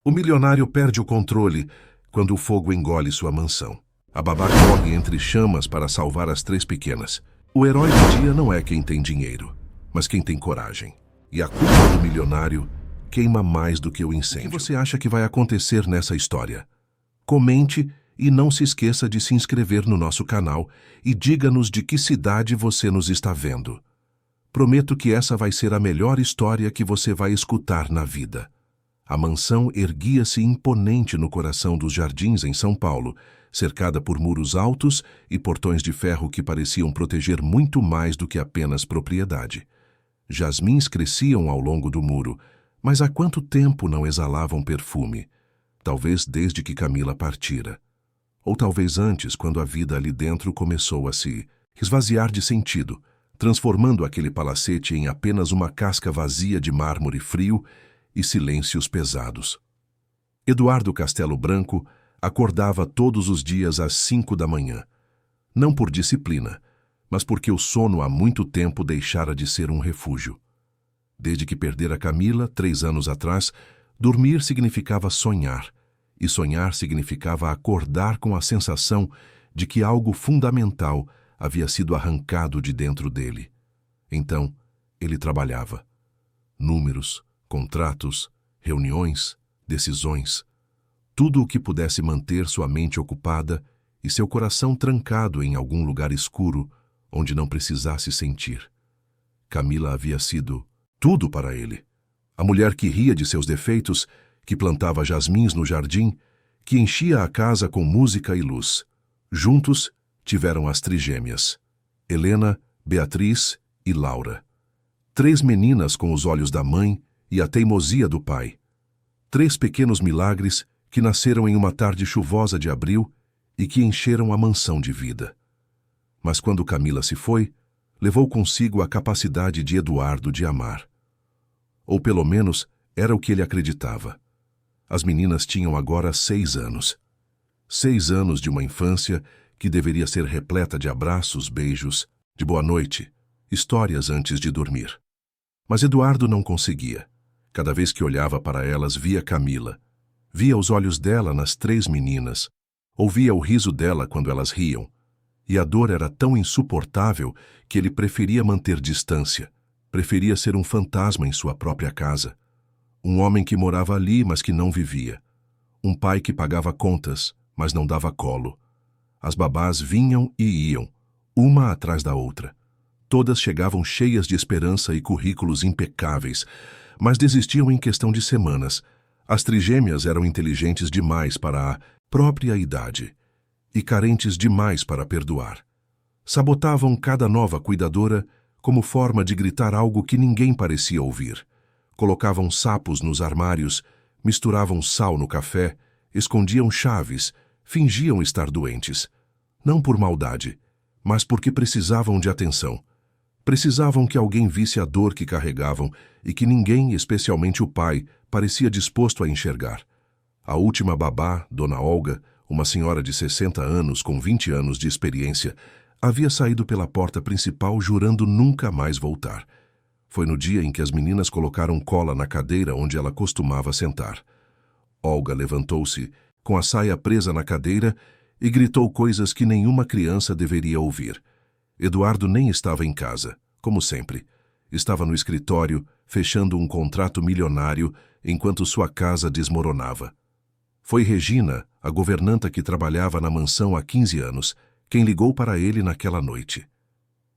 O milionário perde o controle quando o fogo engole sua mansão. A babá corre entre chamas para salvar as 3 pequenas. O herói do dia não é quem tem dinheiro, mas quem tem coragem. E a culpa do milionário queima mais do que o incêndio. O que você acha que vai acontecer nessa história? Comente e não se esqueça de se inscrever no nosso canal e diga-nos de que cidade você nos está vendo. Prometo que essa vai ser a melhor história que você vai escutar na vida. A mansão erguia-se imponente no coração dos jardins em São Paulo, cercada por muros altos e portões de ferro que pareciam proteger muito mais do que apenas propriedade. Jasmins cresciam ao longo do muro, mas há quanto tempo não exalavam perfume? Talvez desde que Camila partira. Ou talvez antes, quando a vida ali dentro começou a se esvaziar de sentido, transformando aquele palacete em apenas uma casca vazia de mármore frio e silêncios pesados. Eduardo Castelo Branco acordava todos os dias às 5 da manhã. Não por disciplina, mas porque o sono há muito tempo deixara de ser um refúgio. Desde que perdera Camila, 3 anos atrás, dormir significava sonhar, e sonhar significava acordar com a sensação de que algo fundamental havia sido arrancado de dentro dele. Então, ele trabalhava. Números, contratos, reuniões, decisões. Tudo o que pudesse manter sua mente ocupada e seu coração trancado em algum lugar escuro onde não precisasse sentir. Camila havia sido tudo para ele. A mulher que ria de seus defeitos, que plantava jasmins no jardim, que enchia a casa com música e luz. Juntos, tiveram as trigêmeas, Helena, Beatriz e Laura. 3 meninas com os olhos da mãe e a teimosia do pai. 3 pequenos milagres que nasceram em uma tarde chuvosa de abril e que encheram a mansão de vida. Mas quando Camila se foi, levou consigo a capacidade de Eduardo de amar. Ou pelo menos era o que ele acreditava. As meninas tinham agora 6 anos. 6 anos de uma infância que deveria ser repleta de abraços, beijos, de boa noite, histórias antes de dormir. Mas Eduardo não conseguia. Cada vez que olhava para elas, via Camila. Via os olhos dela nas 3 meninas. Ouvia o riso dela quando elas riam. E a dor era tão insuportável que ele preferia manter distância. Preferia ser um fantasma em sua própria casa. Um homem que morava ali, mas que não vivia. Um pai que pagava contas, mas não dava colo. As babás vinham e iam, uma atrás da outra. Todas chegavam cheias de esperança e currículos impecáveis, mas desistiam em questão de semanas. As trigêmeas eram inteligentes demais para a própria idade e carentes demais para perdoar. Sabotavam cada nova cuidadora como forma de gritar algo que ninguém parecia ouvir. Colocavam sapos nos armários, misturavam sal no café, escondiam chaves, fingiam estar doentes. Não por maldade, mas porque precisavam de atenção. Precisavam que alguém visse a dor que carregavam e que ninguém, especialmente o pai, parecia disposto a enxergar. A última babá, Dona Olga, uma senhora de 60 anos com 20 anos de experiência, havia saído pela porta principal jurando nunca mais voltar. Foi no dia em que as meninas colocaram cola na cadeira onde ela costumava sentar. Olga levantou-se, com a saia presa na cadeira, e gritou coisas que nenhuma criança deveria ouvir. Eduardo nem estava em casa, como sempre. Estava no escritório, fechando um contrato milionário, enquanto sua casa desmoronava. Foi Regina, a governanta que trabalhava na mansão há 15 anos, quem ligou para ele naquela noite.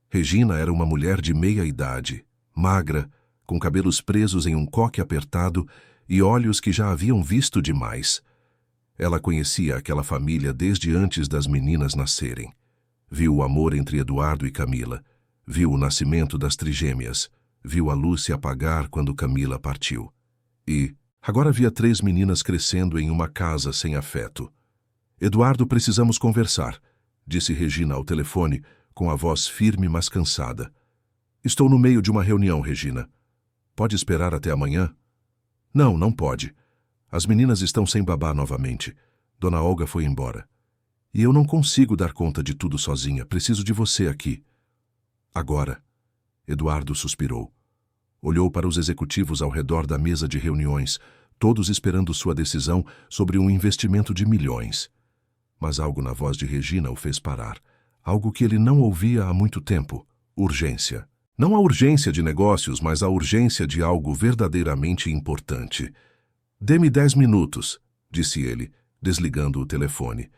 Regina era uma mulher de meia idade, magra, com cabelos presos em um coque apertado e olhos que já haviam visto demais. Ela conhecia aquela família desde antes das meninas nascerem. Viu o amor entre Eduardo e Camila, viu o nascimento das trigêmeas, viu a luz se apagar quando Camila partiu. E agora via 3 meninas crescendo em uma casa sem afeto. Eduardo, precisamos conversar, disse Regina ao telefone, com a voz firme mas cansada. Estou no meio de uma reunião, Regina. Pode esperar até amanhã? Não, não pode. As meninas estão sem babá novamente. Dona Olga foi embora. E eu não consigo dar conta de tudo sozinha. Preciso de você aqui. Agora. Eduardo suspirou. Olhou para os executivos ao redor da mesa de reuniões, todos esperando sua decisão sobre um investimento de milhões. Mas algo na voz de Regina o fez parar. Algo que ele não ouvia há muito tempo. Urgência. Não a urgência de negócios, mas a urgência de algo verdadeiramente importante. "Dê-me 10 minutos", disse ele, desligando o telefone.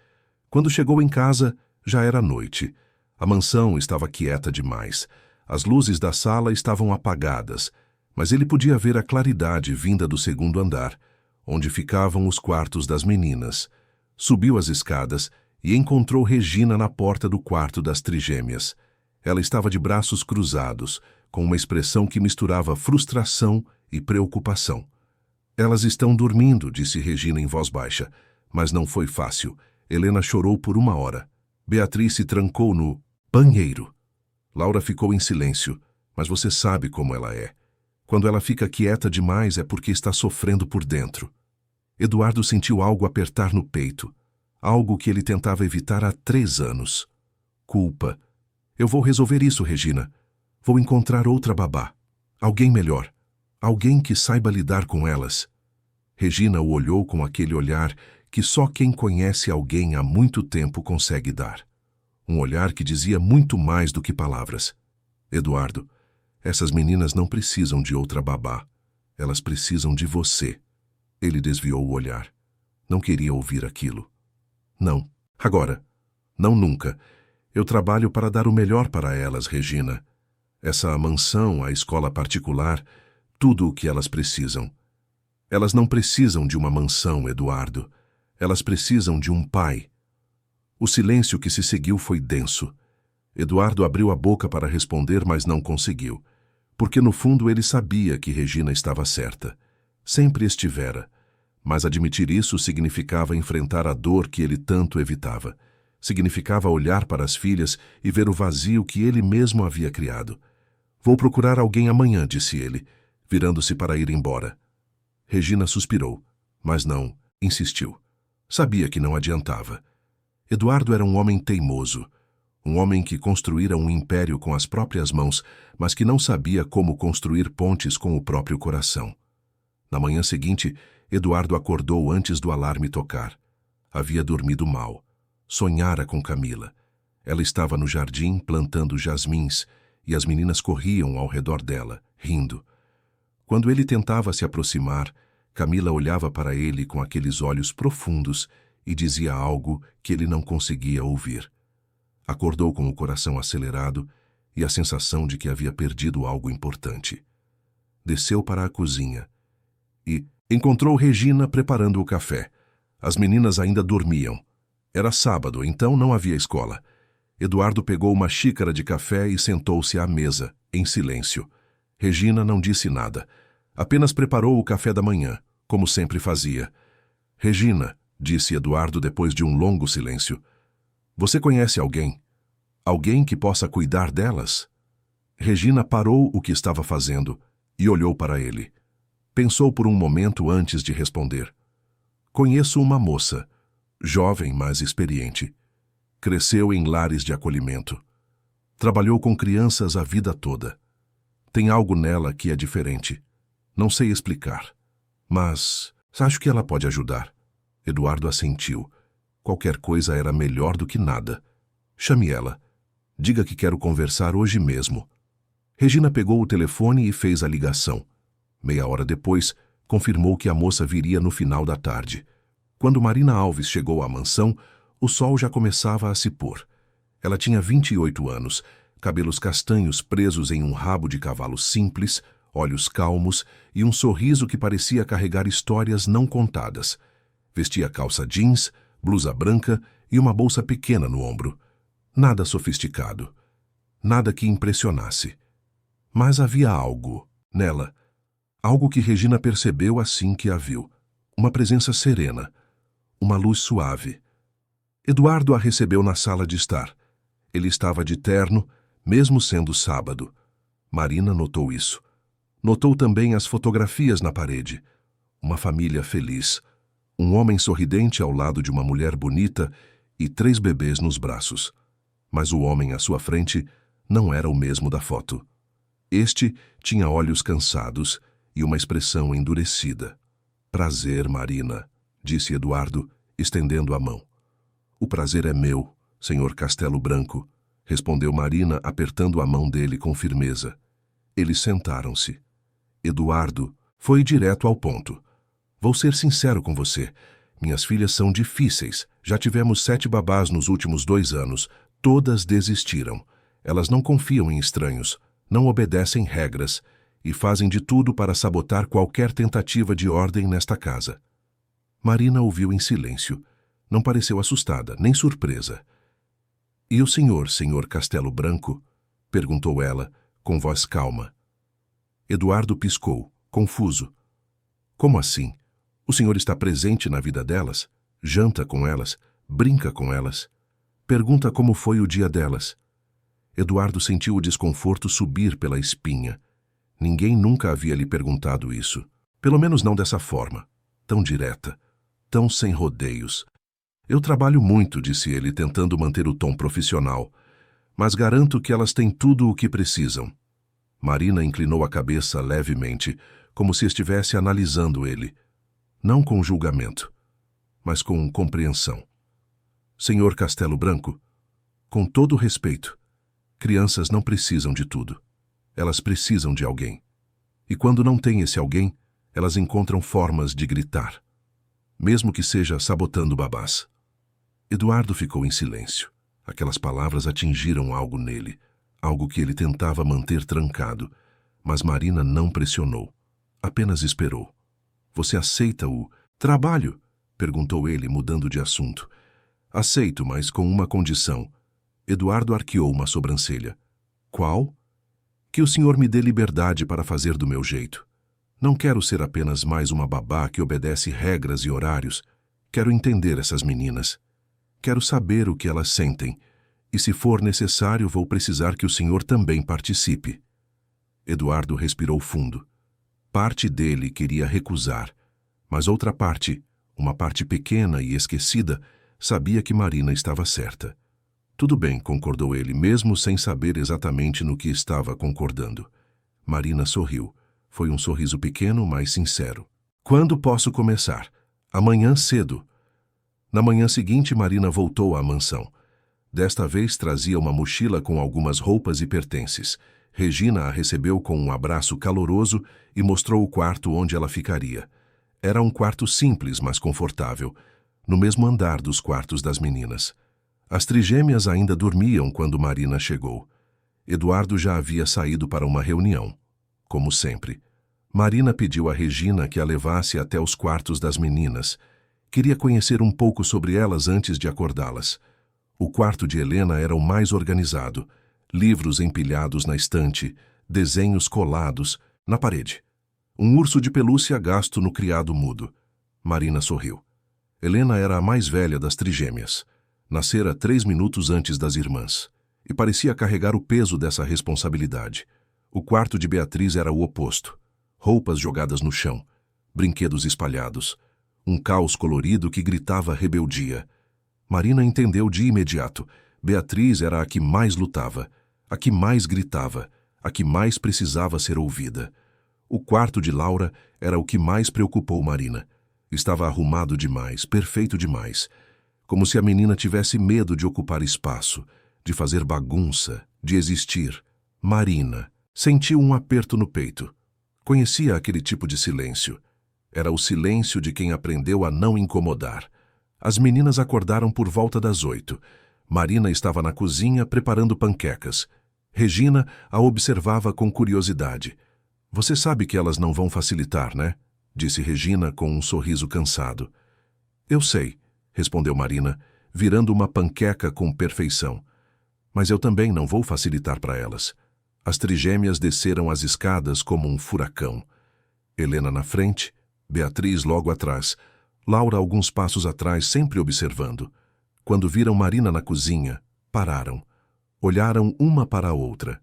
Quando chegou em casa, já era noite. A mansão estava quieta demais. As luzes da sala estavam apagadas, mas ele podia ver a claridade vinda do segundo andar, onde ficavam os quartos das meninas. Subiu as escadas e encontrou Regina na porta do quarto das trigêmeas. Ela estava de braços cruzados, com uma expressão que misturava frustração e preocupação. "Elas estão dormindo", disse Regina em voz baixa, mas não foi fácil. Helena chorou por 1 hora. Beatriz se trancou no banheiro. Laura ficou em silêncio, mas você sabe como ela é. Quando ela fica quieta demais é porque está sofrendo por dentro. Eduardo sentiu algo apertar no peito, algo que ele tentava evitar há 3 anos. Culpa. "Eu vou resolver isso, Regina. Vou encontrar outra babá. Alguém melhor. Alguém que saiba lidar com elas." Regina o olhou com aquele olhar que só quem conhece alguém há muito tempo consegue dar. Um olhar que dizia muito mais do que palavras. "Eduardo, essas meninas não precisam de outra babá. Elas precisam de você." Ele desviou o olhar. Não queria ouvir aquilo. "Não. Agora. Não nunca. Eu trabalho para dar o melhor para elas, Regina. Essa mansão, a escola particular, tudo o que elas precisam. Elas não precisam de uma mansão, Eduardo. Elas precisam de um pai." O silêncio que se seguiu foi denso. Eduardo abriu a boca para responder, mas não conseguiu. Porque no fundo ele sabia que Regina estava certa. Sempre estivera. Mas admitir isso significava enfrentar a dor que ele tanto evitava. Significava olhar para as filhas e ver o vazio que ele mesmo havia criado. "Vou procurar alguém amanhã", disse ele, virando-se para ir embora. Regina suspirou, mas não insistiu. Sabia que não adiantava. Eduardo era um homem teimoso, um homem que construíra um império com as próprias mãos, mas que não sabia como construir pontes com o próprio coração. Na manhã seguinte, Eduardo acordou antes do alarme tocar. Havia dormido mal. Sonhara com Camila. Ela estava no jardim plantando jasmins e as meninas corriam ao redor dela, rindo. Quando ele tentava se aproximar, Camila olhava para ele com aqueles olhos profundos e dizia algo que ele não conseguia ouvir. Acordou com o coração acelerado e a sensação de que havia perdido algo importante. Desceu para a cozinha e encontrou Regina preparando o café. As meninas ainda dormiam. Era sábado, então não havia escola. Eduardo pegou uma xícara de café e sentou-se à mesa, em silêncio. Regina não disse nada. Apenas preparou o café da manhã, como sempre fazia. "Regina", disse Eduardo depois de um longo silêncio, "você conhece alguém? Alguém que possa cuidar delas?" Regina parou o que estava fazendo e olhou para ele. Pensou por um momento antes de responder. "Conheço uma moça, jovem, mas experiente. Cresceu em lares de acolhimento. Trabalhou com crianças a vida toda. Tem algo nela que é diferente. Não sei explicar, mas acho que ela pode ajudar." Eduardo assentiu. Qualquer coisa era melhor do que nada. "Chame ela. Diga que quero conversar hoje mesmo." Regina pegou o telefone e fez a ligação. Meia hora depois, confirmou que a moça viria no final da tarde. Quando Marina Alves chegou à mansão, o sol já começava a se pôr. Ela tinha 28 anos, cabelos castanhos presos em um rabo de cavalo simples, olhos calmos e um sorriso que parecia carregar histórias não contadas. Vestia calça jeans, blusa branca e uma bolsa pequena no ombro. Nada sofisticado. Nada que impressionasse. Mas havia algo nela. Algo que Regina percebeu assim que a viu. Uma presença serena. Uma luz suave. Eduardo a recebeu na sala de estar. Ele estava de terno, mesmo sendo sábado. Marina notou isso. Notou também as fotografias na parede. Uma família feliz. Um homem sorridente ao lado de uma mulher bonita e 3 bebês nos braços. Mas o homem à sua frente não era o mesmo da foto. Este tinha olhos cansados e uma expressão endurecida. Prazer, Marina, disse Eduardo, estendendo a mão. O prazer é meu, senhor Castelo Branco, respondeu Marina, apertando a mão dele com firmeza. Eles sentaram-se. Eduardo foi direto ao ponto. Vou ser sincero com você. Minhas filhas são difíceis. Já tivemos 7 babás nos últimos 2 anos. Todas desistiram. Elas não confiam em estranhos, não obedecem regras e fazem de tudo para sabotar qualquer tentativa de ordem nesta casa. Marina ouviu em silêncio. Não pareceu assustada, nem surpresa. E o senhor Castelo Branco? Perguntou ela, com voz calma. Eduardo piscou, confuso. Como assim? O senhor está presente na vida delas? Janta com elas? Brinca com elas? Pergunta como foi o dia delas. Eduardo sentiu o desconforto subir pela espinha. Ninguém nunca havia lhe perguntado isso. Pelo menos não dessa forma. Tão direta. Tão sem rodeios. Eu trabalho muito, disse ele, tentando manter o tom profissional. Mas garanto que elas têm tudo o que precisam. Marina inclinou a cabeça levemente, como se estivesse analisando ele. Não com julgamento, mas com compreensão. Senhor Castelo Branco, com todo respeito, crianças não precisam de tudo. Elas precisam de alguém. E quando não tem esse alguém, elas encontram formas de gritar. Mesmo que seja sabotando babás. Eduardo ficou em silêncio. Aquelas palavras atingiram algo nele, algo que ele tentava manter trancado. Mas Marina não pressionou. Apenas esperou. Você aceita o trabalho? Perguntou ele, mudando de assunto. Aceito, mas com uma condição. Eduardo arqueou uma sobrancelha. Qual? Que o senhor me dê liberdade para fazer do meu jeito. Não quero ser apenas mais uma babá que obedece regras e horários. Quero entender essas meninas. Quero saber o que elas sentem. E se for necessário, vou precisar que o senhor também participe. Eduardo respirou fundo. Parte dele queria recusar, mas outra parte, uma parte pequena e esquecida, sabia que Marina estava certa. Tudo bem, concordou ele, mesmo sem saber exatamente no que estava concordando. Marina sorriu. Foi um sorriso pequeno, mas sincero. Quando posso começar? Amanhã cedo. Na manhã seguinte, Marina voltou à mansão. Desta vez trazia uma mochila com algumas roupas e pertences. Regina a recebeu com um abraço caloroso e mostrou o quarto onde ela ficaria. Era um quarto simples, mas confortável, no mesmo andar dos quartos das meninas. As trigêmeas ainda dormiam quando Marina chegou. Eduardo já havia saído para uma reunião. Como sempre. Marina pediu a Regina que a levasse até os quartos das meninas. Queria conhecer um pouco sobre elas antes de acordá-las. O quarto de Helena era o mais organizado. Livros empilhados na estante, desenhos colados na parede. Um urso de pelúcia gasto no criado mudo. Marina sorriu. Helena era a mais velha das trigêmeas. Nascera 3 minutos antes das irmãs. E parecia carregar o peso dessa responsabilidade. O quarto de Beatriz era o oposto. Roupas jogadas no chão, brinquedos espalhados, um caos colorido que gritava rebeldia. Marina entendeu de imediato. Beatriz era a que mais lutava, a que mais gritava, a que mais precisava ser ouvida. O quarto de Laura era o que mais preocupou Marina. Estava arrumado demais, perfeito demais. Como se a menina tivesse medo de ocupar espaço, de fazer bagunça, de existir. Marina sentiu um aperto no peito. Conhecia aquele tipo de silêncio. Era o silêncio de quem aprendeu a não incomodar. As meninas acordaram por volta das 8. Marina estava na cozinha preparando panquecas. Regina a observava com curiosidade. Você sabe que elas não vão facilitar, né? Disse Regina com um sorriso cansado. Eu sei, respondeu Marina, virando uma panqueca com perfeição. Mas eu também não vou facilitar para elas. As trigêmeas desceram as escadas como um furacão. Helena na frente, Beatriz logo atrás, Laura alguns passos atrás, sempre observando. Quando viram Marina na cozinha, pararam. Olharam uma para a outra.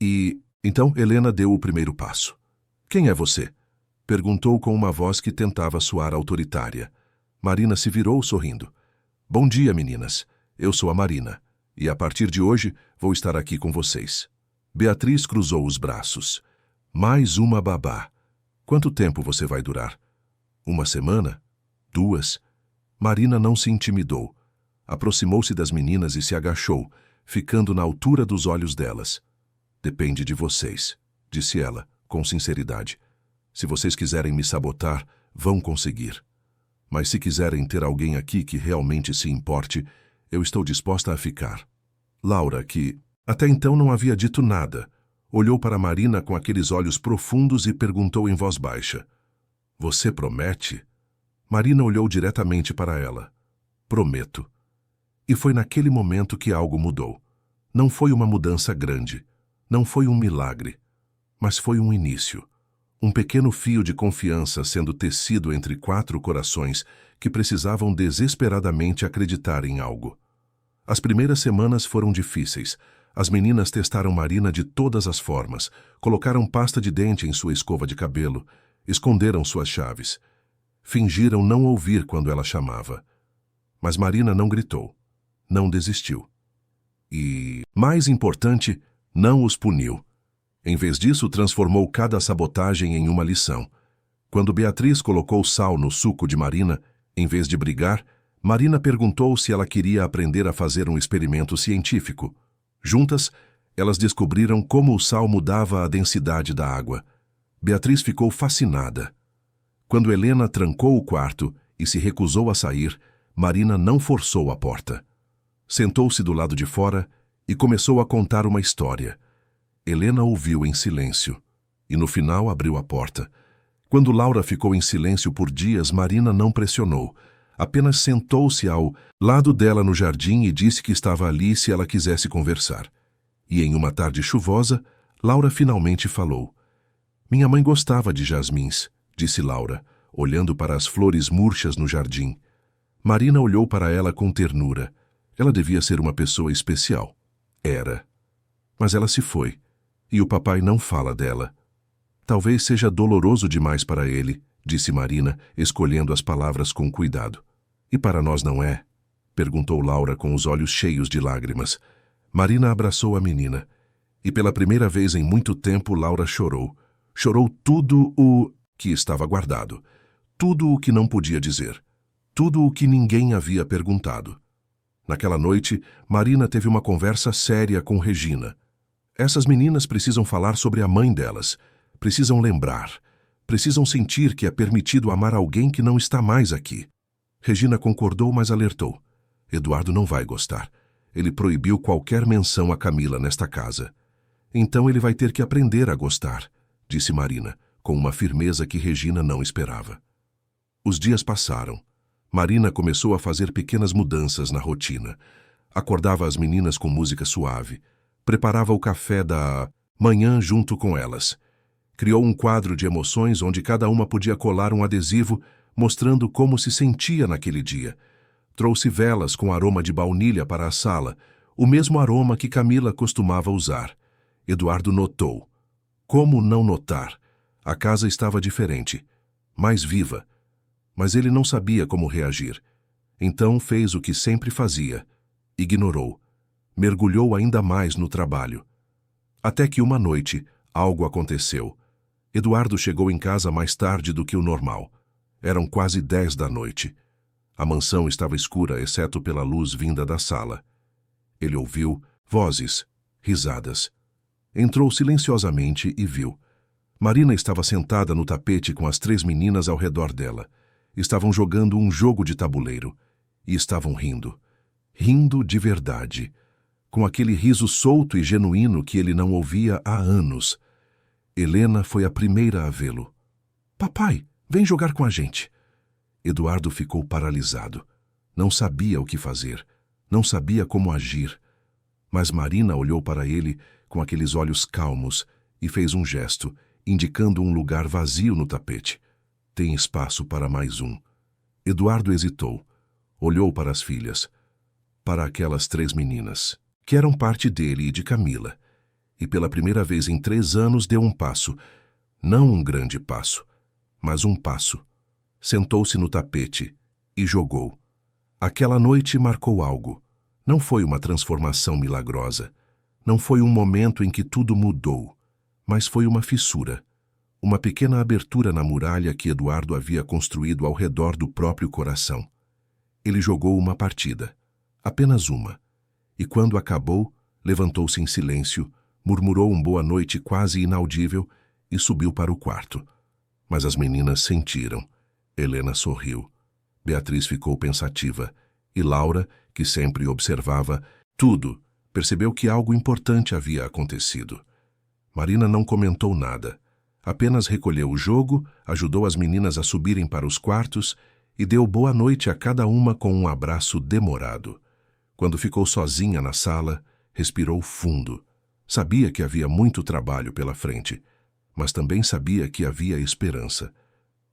E então Helena deu o primeiro passo. Quem é você? Perguntou com uma voz que tentava soar autoritária. Marina se virou sorrindo. Bom dia, meninas. Eu sou a Marina. E a partir de hoje vou estar aqui com vocês. Beatriz cruzou os braços. Mais uma babá. Quanto tempo você vai durar? Uma semana? 2? Marina não se intimidou. Aproximou-se das meninas e se agachou, ficando na altura dos olhos delas. Depende de vocês, disse ela, com sinceridade. Se vocês quiserem me sabotar, vão conseguir. Mas se quiserem ter alguém aqui que realmente se importe, eu estou disposta a ficar. Laura, que até então não havia dito nada, olhou para Marina com aqueles olhos profundos e perguntou em voz baixa. Você promete? Marina olhou diretamente para ela. Prometo. E foi naquele momento que algo mudou. Não foi uma mudança grande. Não foi um milagre. Mas foi um início. Um pequeno fio de confiança sendo tecido entre 4 corações que precisavam desesperadamente acreditar em algo. As primeiras semanas foram difíceis. As meninas testaram Marina de todas as formas, colocaram pasta de dente em sua escova de cabelo, esconderam suas chaves. Fingiram não ouvir quando ela chamava. Mas Marina não gritou, não desistiu. E, mais importante, não os puniu. Em vez disso, transformou cada sabotagem em uma lição. Quando Beatriz colocou sal no suco de Marina, em vez de brigar, Marina perguntou se ela queria aprender a fazer um experimento científico. Juntas, elas descobriram como o sal mudava a densidade da água. Beatriz ficou fascinada. Quando Helena trancou o quarto e se recusou a sair, Marina não forçou a porta. Sentou-se do lado de fora e começou a contar uma história. Helena ouviu em silêncio e no final abriu a porta. Quando Laura ficou em silêncio por dias, Marina não pressionou. Apenas sentou-se ao lado dela no jardim e disse que estava ali se ela quisesse conversar. E em uma tarde chuvosa, Laura finalmente falou. Minha mãe gostava de jasmins, disse Laura, olhando para as flores murchas no jardim. Marina olhou para ela com ternura. Ela devia ser uma pessoa especial. Era. Mas ela se foi, e o papai não fala dela. Talvez seja doloroso demais para ele, disse Marina, escolhendo as palavras com cuidado. E para nós não é? Perguntou Laura com os olhos cheios de lágrimas. Marina abraçou a menina. E pela primeira vez em muito tempo, Laura chorou. Chorou tudo o que estava guardado. Tudo o que não podia dizer. Tudo o que ninguém havia perguntado. Naquela noite, Marina teve uma conversa séria com Regina. Essas meninas precisam falar sobre a mãe delas. Precisam lembrar. Precisam sentir que é permitido amar alguém que não está mais aqui. Regina concordou, mas alertou. Eduardo não vai gostar. Ele proibiu qualquer menção a Camila nesta casa. Então ele vai ter que aprender a gostar, disse Marina, com uma firmeza que Regina não esperava. Os dias passaram. Marina começou a fazer pequenas mudanças na rotina. Acordava as meninas com música suave. Preparava o café da manhã junto com elas. Criou um quadro de emoções onde cada uma podia colar um adesivo mostrando como se sentia naquele dia. Trouxe velas com aroma de baunilha para a sala, o mesmo aroma que Camila costumava usar. Eduardo notou. Como não notar? A casa estava diferente, mais viva. Mas ele não sabia como reagir. Então fez o que sempre fazia. Ignorou. Mergulhou ainda mais no trabalho. Até que uma noite, algo aconteceu. Eduardo chegou em casa mais tarde do que o normal. Eram quase 10 da noite. A mansão estava escura, exceto pela luz vinda da sala. Ele ouviu vozes, risadas. Entrou silenciosamente e viu. Marina estava sentada no tapete com as 3 meninas ao redor dela. Estavam jogando um jogo de tabuleiro. E estavam rindo. Rindo de verdade. Com aquele riso solto e genuíno que ele não ouvia há anos. Helena foi a primeira a vê-lo. Papai, vem jogar com a gente. Eduardo ficou paralisado. Não sabia o que fazer. Não sabia como agir. Mas Marina olhou para ele com aqueles olhos calmos e fez um gesto, indicando um lugar vazio no tapete. Tem espaço para mais um. Eduardo hesitou. Olhou para as filhas. Para aquelas 3 meninas, que eram parte dele e de Camila. E pela primeira vez em 3 anos deu um passo. Não um grande passo, mas um passo. Sentou-se no tapete e jogou. Aquela noite marcou algo. Não foi uma transformação milagrosa. Não foi um momento em que tudo mudou. Mas foi uma fissura. uma pequena abertura na muralha que Eduardo havia construído ao redor do próprio coração. Ele jogou uma partida, apenas uma, e quando acabou, levantou-se em silêncio, murmurou um boa noite quase inaudível e subiu para o quarto. Mas as meninas sentiram. Helena sorriu. Beatriz ficou pensativa, e Laura, que sempre observava tudo, percebeu que algo importante havia acontecido. Marina não comentou nada. Apenas recolheu o jogo, ajudou as meninas a subirem para os quartos e deu boa noite a cada uma com um abraço demorado. Quando ficou sozinha na sala, respirou fundo. Sabia que havia muito trabalho pela frente, mas também sabia que havia esperança.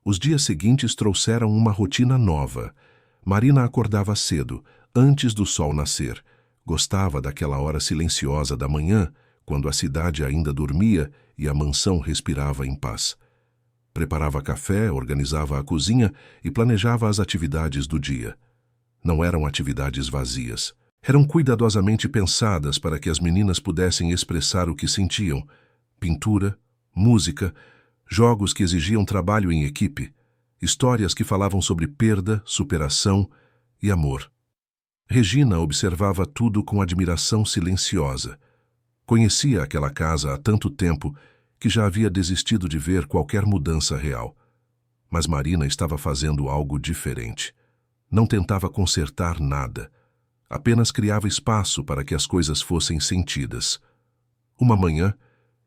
Os dias seguintes trouxeram uma rotina nova. Marina acordava cedo, antes do sol nascer. Gostava daquela hora silenciosa da manhã, quando a cidade ainda dormia e a mansão respirava em paz. Preparava café, organizava a cozinha e planejava as atividades do dia. Não eram atividades vazias. Eram cuidadosamente pensadas para que as meninas pudessem expressar o que sentiam. Pintura, música, jogos que exigiam trabalho em equipe, histórias que falavam sobre perda, superação e amor. Regina observava tudo com admiração silenciosa. Conhecia aquela casa há tanto tempo que já havia desistido de ver qualquer mudança real. Mas Marina estava fazendo algo diferente. Não tentava consertar nada. Apenas criava espaço para que as coisas fossem sentidas. Uma manhã,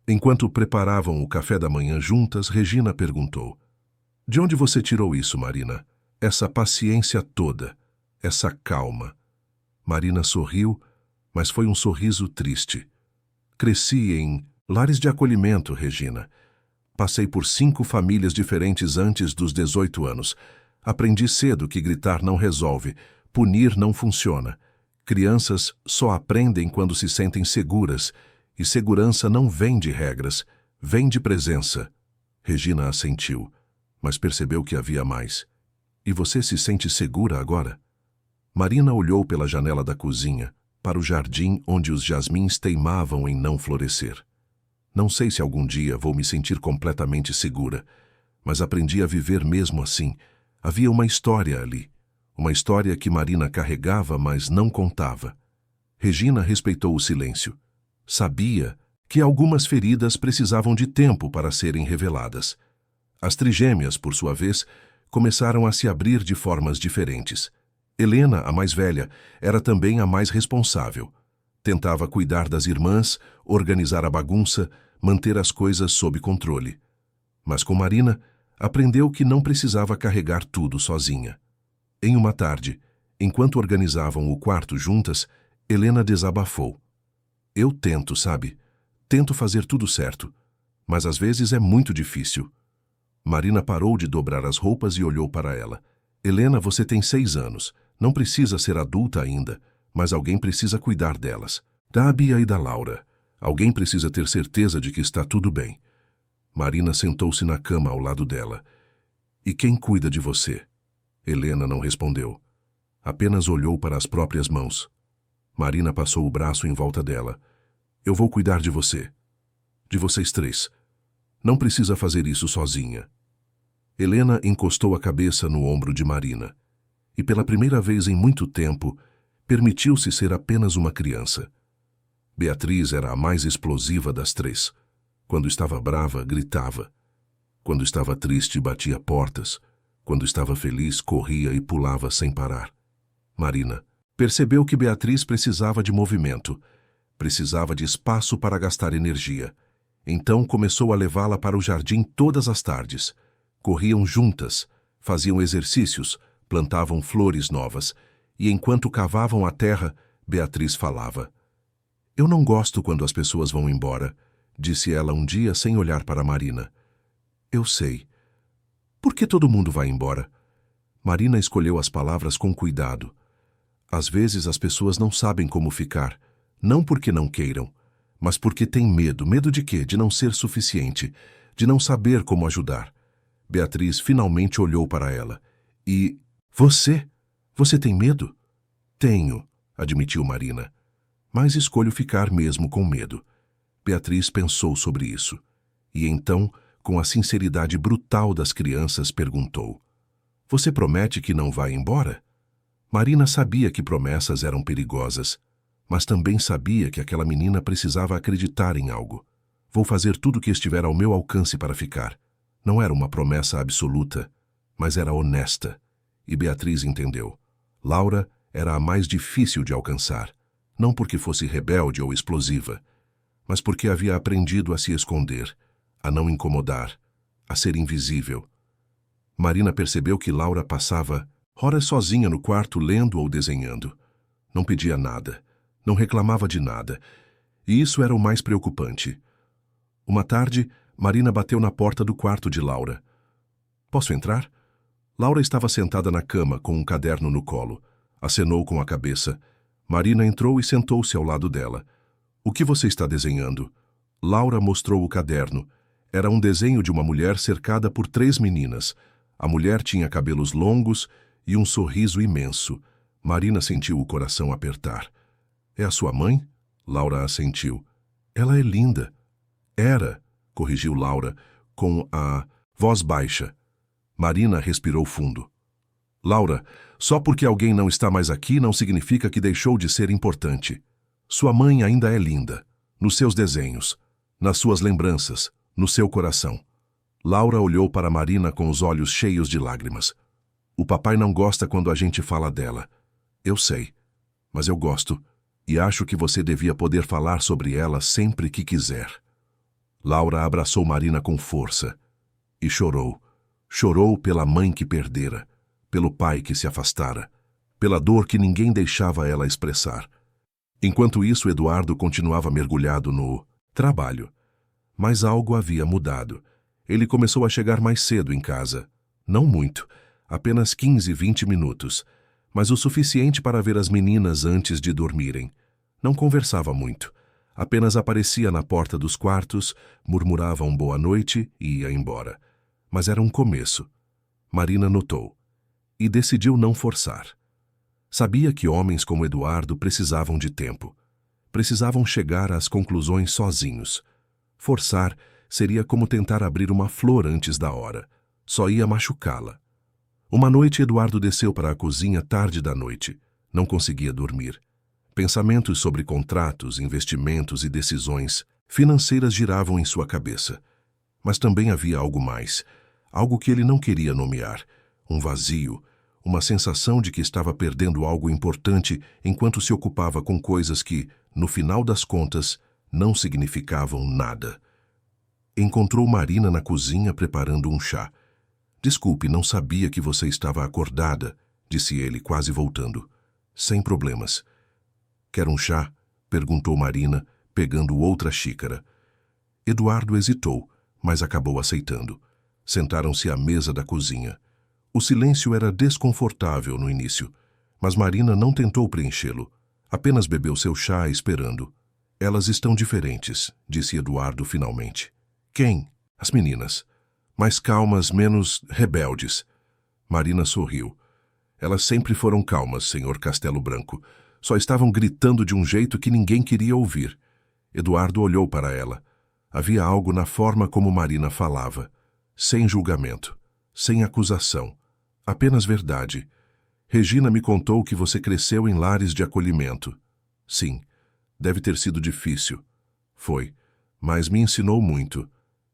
enquanto preparavam o café da manhã juntas, Regina perguntou: "De onde você tirou isso, Marina? Essa paciência toda, essa calma?" Marina sorriu, mas foi um sorriso triste. "Cresci em lares de acolhimento, Regina. Passei por 5 famílias diferentes antes dos 18 anos. Aprendi cedo que gritar não resolve, punir não funciona. Crianças só aprendem quando se sentem seguras, e segurança não vem de regras, vem de presença." Regina assentiu, mas percebeu que havia mais. "E você se sente segura agora?" Marina olhou pela janela da cozinha, para o jardim onde os jasmins teimavam em não florescer. "Não sei se algum dia vou me sentir completamente segura, mas aprendi a viver mesmo assim. Havia uma história ali. Uma história que Marina carregava, mas não contava." Regina respeitou o silêncio. Sabia que algumas feridas precisavam de tempo para serem reveladas. As trigêmeas, por sua vez, começaram a se abrir de formas diferentes. Helena, a mais velha, era também a mais responsável. Tentava cuidar das irmãs, organizar a bagunça, manter as coisas sob controle. Mas com Marina, aprendeu que não precisava carregar tudo sozinha. Em uma tarde, enquanto organizavam o quarto juntas, Helena desabafou: "Eu tento, sabe? Tento fazer tudo certo, mas às vezes é muito difícil." Marina parou de dobrar as roupas e olhou para ela. "Helena, você tem 6 anos. Não precisa ser adulta ainda, mas alguém precisa cuidar delas. Da Bia e da Laura. Alguém precisa ter certeza de que está tudo bem." Marina sentou-se na cama ao lado dela. "E quem cuida de você?" Helena não respondeu. Apenas olhou para as próprias mãos. Marina passou o braço em volta dela. "Eu vou cuidar de você. De vocês 3. Não precisa fazer isso sozinha." Helena encostou a cabeça no ombro de Marina. E pela primeira vez em muito tempo, permitiu-se ser apenas uma criança. Beatriz era a mais explosiva das 3. Quando estava brava, gritava. Quando estava triste, batia portas. Quando estava feliz, corria e pulava sem parar. Marina percebeu que Beatriz precisava de movimento, precisava de espaço para gastar energia. Então começou a levá-la para o jardim todas as tardes. Corriam juntas, faziam exercícios, plantavam flores novas, e enquanto cavavam a terra, Beatriz falava. "Eu não gosto quando as pessoas vão embora", disse ela um dia sem olhar para Marina. "Eu sei. Por que todo mundo vai embora?" Marina escolheu as palavras com cuidado. "Às vezes as pessoas não sabem como ficar, não porque não queiram, mas porque têm medo. Medo de quê? De não ser suficiente, de não saber como ajudar." Beatriz finalmente olhou para ela. "E você? Você tem medo?" "Tenho", admitiu Marina. "Mas escolho ficar mesmo com medo." Beatriz pensou sobre isso. E então com a sinceridade brutal das crianças, perguntou: "Você promete que não vai embora?" Marina sabia que promessas eram perigosas, mas também sabia que aquela menina precisava acreditar em algo. "Vou fazer tudo o que estiver ao meu alcance para ficar." Não era uma promessa absoluta, mas era honesta. E Beatriz entendeu. Laura era a mais difícil de alcançar, não porque fosse rebelde ou explosiva, mas porque havia aprendido a se esconder, a não incomodar, a ser invisível. Marina percebeu que Laura passava horas sozinha no quarto lendo ou desenhando. Não pedia nada, não reclamava de nada, e isso era o mais preocupante. Uma tarde, Marina bateu na porta do quarto de Laura. "Posso entrar?" Laura estava sentada na cama com um caderno no colo. Acenou com a cabeça. Marina entrou e sentou-se ao lado dela. "O que você está desenhando?" Laura mostrou o caderno. Era um desenho de uma mulher cercada por 3 meninas. A mulher tinha cabelos longos e um sorriso imenso. Marina sentiu o coração apertar. "É a sua mãe?" Laura assentiu. "Ela é linda." "Era", corrigiu Laura, com a voz baixa. Marina respirou fundo. "Laura, só porque alguém não está mais aqui não significa que deixou de ser importante. Sua mãe ainda é linda, nos seus desenhos, nas suas lembranças, no seu coração." Laura olhou para Marina com os olhos cheios de lágrimas. "O papai não gosta quando a gente fala dela. Eu sei, mas eu gosto, e acho que você devia poder falar sobre ela sempre que quiser." Laura abraçou Marina com força e chorou. Chorou pela mãe que perdera, pelo pai que se afastara, pela dor que ninguém deixava ela expressar. Enquanto isso, Eduardo continuava mergulhado no trabalho. Mas algo havia mudado. Ele começou a chegar mais cedo em casa. Não muito, apenas 15, 20 minutos, mas o suficiente para ver as meninas antes de dormirem. Não conversava muito. Apenas aparecia na porta dos quartos, murmurava um boa noite e ia embora. Mas era um começo. Marina notou. E decidiu não forçar. Sabia que homens como Eduardo precisavam de tempo. Precisavam chegar às conclusões sozinhos. Forçar seria como tentar abrir uma flor antes da hora. Só ia machucá-la. Uma noite, Eduardo desceu para a cozinha tarde da noite. Não conseguia dormir. Pensamentos sobre contratos, investimentos e decisões financeiras giravam em sua cabeça. Mas também havia algo mais, algo que ele não queria nomear, um vazio, uma sensação de que estava perdendo algo importante enquanto se ocupava com coisas que, no final das contas, não significavam nada. Encontrou Marina na cozinha preparando um chá. "Desculpe, não sabia que você estava acordada", disse ele, quase voltando. "Sem problemas." "Quer um chá?" perguntou Marina, pegando outra xícara. Eduardo hesitou, mas acabou aceitando. Sentaram-se à mesa da cozinha. O silêncio era desconfortável no início, mas Marina não tentou preenchê-lo. Apenas bebeu seu chá esperando. "Elas estão diferentes", disse Eduardo finalmente. "Quem?" "As meninas. Mais calmas, menos rebeldes." Marina sorriu. "Elas sempre foram calmas, senhor Castelo Branco. Só estavam gritando de um jeito que ninguém queria ouvir." Eduardo olhou para ela. Havia algo na forma como Marina falava. Sem julgamento, sem acusação, apenas verdade. "Regina me contou que você cresceu em lares de acolhimento." "Sim, deve ter sido difícil." "Foi, mas me ensinou muito."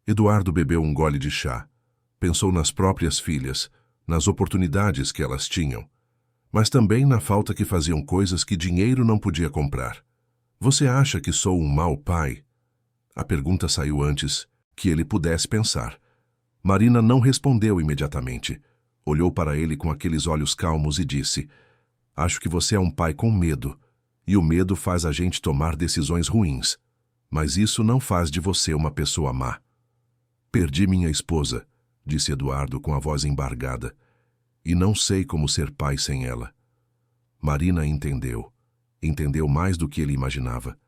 Eduardo bebeu um gole de chá. Pensou nas próprias filhas, nas oportunidades que elas tinham, mas também na falta que faziam coisas que dinheiro não podia comprar. "Você acha que sou um mau pai?" A pergunta saiu antes que ele pudesse pensar. Marina não respondeu imediatamente. Olhou para ele com aqueles olhos calmos e disse: "Acho que você é um pai com medo, e o medo faz a gente tomar decisões ruins. Mas isso não faz de você uma pessoa má." "Perdi minha esposa", disse Eduardo com a voz embargada, "e não sei como ser pai sem ela." Marina entendeu. Entendeu mais do que ele imaginava.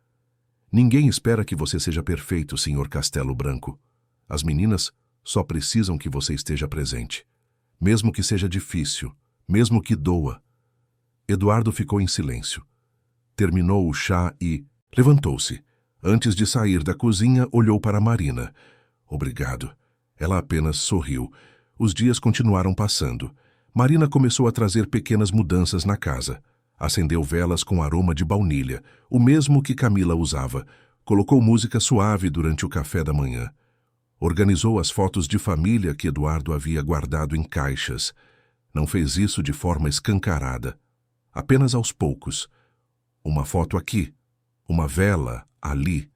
"Ninguém espera que você seja perfeito, senhor Castelo Branco. As meninas só precisam que você esteja presente. Mesmo que seja difícil, mesmo que doa." Eduardo ficou em silêncio. Terminou o chá e levantou-se. Antes de sair da cozinha, olhou para Marina. "Obrigado. Ela apenas sorriu. Os dias continuaram passando. Marina começou a trazer pequenas mudanças na casa. Acendeu velas com aroma de baunilha, o mesmo que Camila usava. Colocou música suave durante o café da manhã. Organizou as fotos de família que Eduardo havia guardado em caixas. Não fez isso de forma escancarada. Apenas aos poucos. Uma foto aqui, uma vela ali,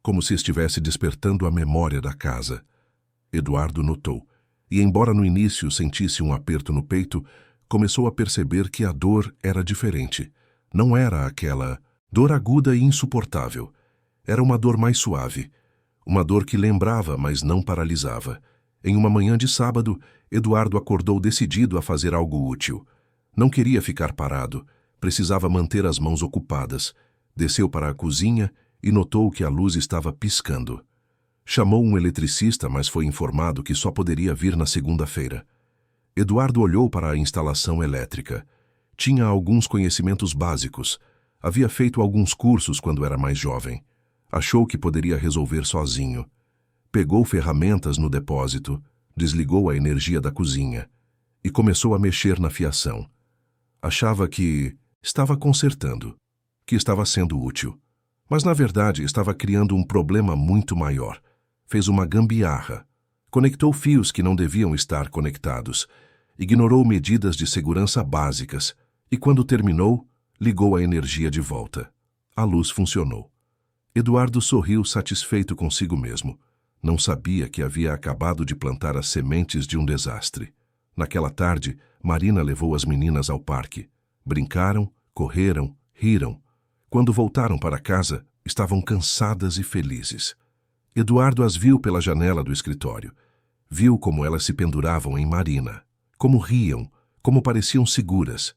como se estivesse despertando a memória da casa. Eduardo notou, e embora no início sentisse um aperto no peito, começou a perceber que a dor era diferente. Não era aquela dor aguda e insuportável. Era uma dor mais suave. Uma dor que lembrava, mas não paralisava. Em uma manhã de sábado, Eduardo acordou decidido a fazer algo útil. Não queria ficar parado. Precisava manter as mãos ocupadas. Desceu para a cozinha e notou que a luz estava piscando. Chamou um eletricista, mas foi informado que só poderia vir na segunda-feira. Eduardo olhou para a instalação elétrica. Tinha alguns conhecimentos básicos. Havia feito alguns cursos quando era mais jovem. Achou que poderia resolver sozinho. Pegou ferramentas no depósito, desligou a energia da cozinha e começou a mexer na fiação. Achava que estava consertando, que estava sendo útil. Mas, na verdade, estava criando um problema muito maior. Fez uma gambiarra. Conectou fios que não deviam estar conectados. Ignorou medidas de segurança básicas. E, quando terminou, ligou a energia de volta. A luz funcionou. Eduardo sorriu satisfeito consigo mesmo. Não sabia que havia acabado de plantar as sementes de um desastre. Naquela tarde, Marina levou as meninas ao parque. Brincaram, correram, riram. Quando voltaram para casa, estavam cansadas e felizes. Eduardo as viu pela janela do escritório. Viu como elas se penduravam em Marina, como riam, como pareciam seguras.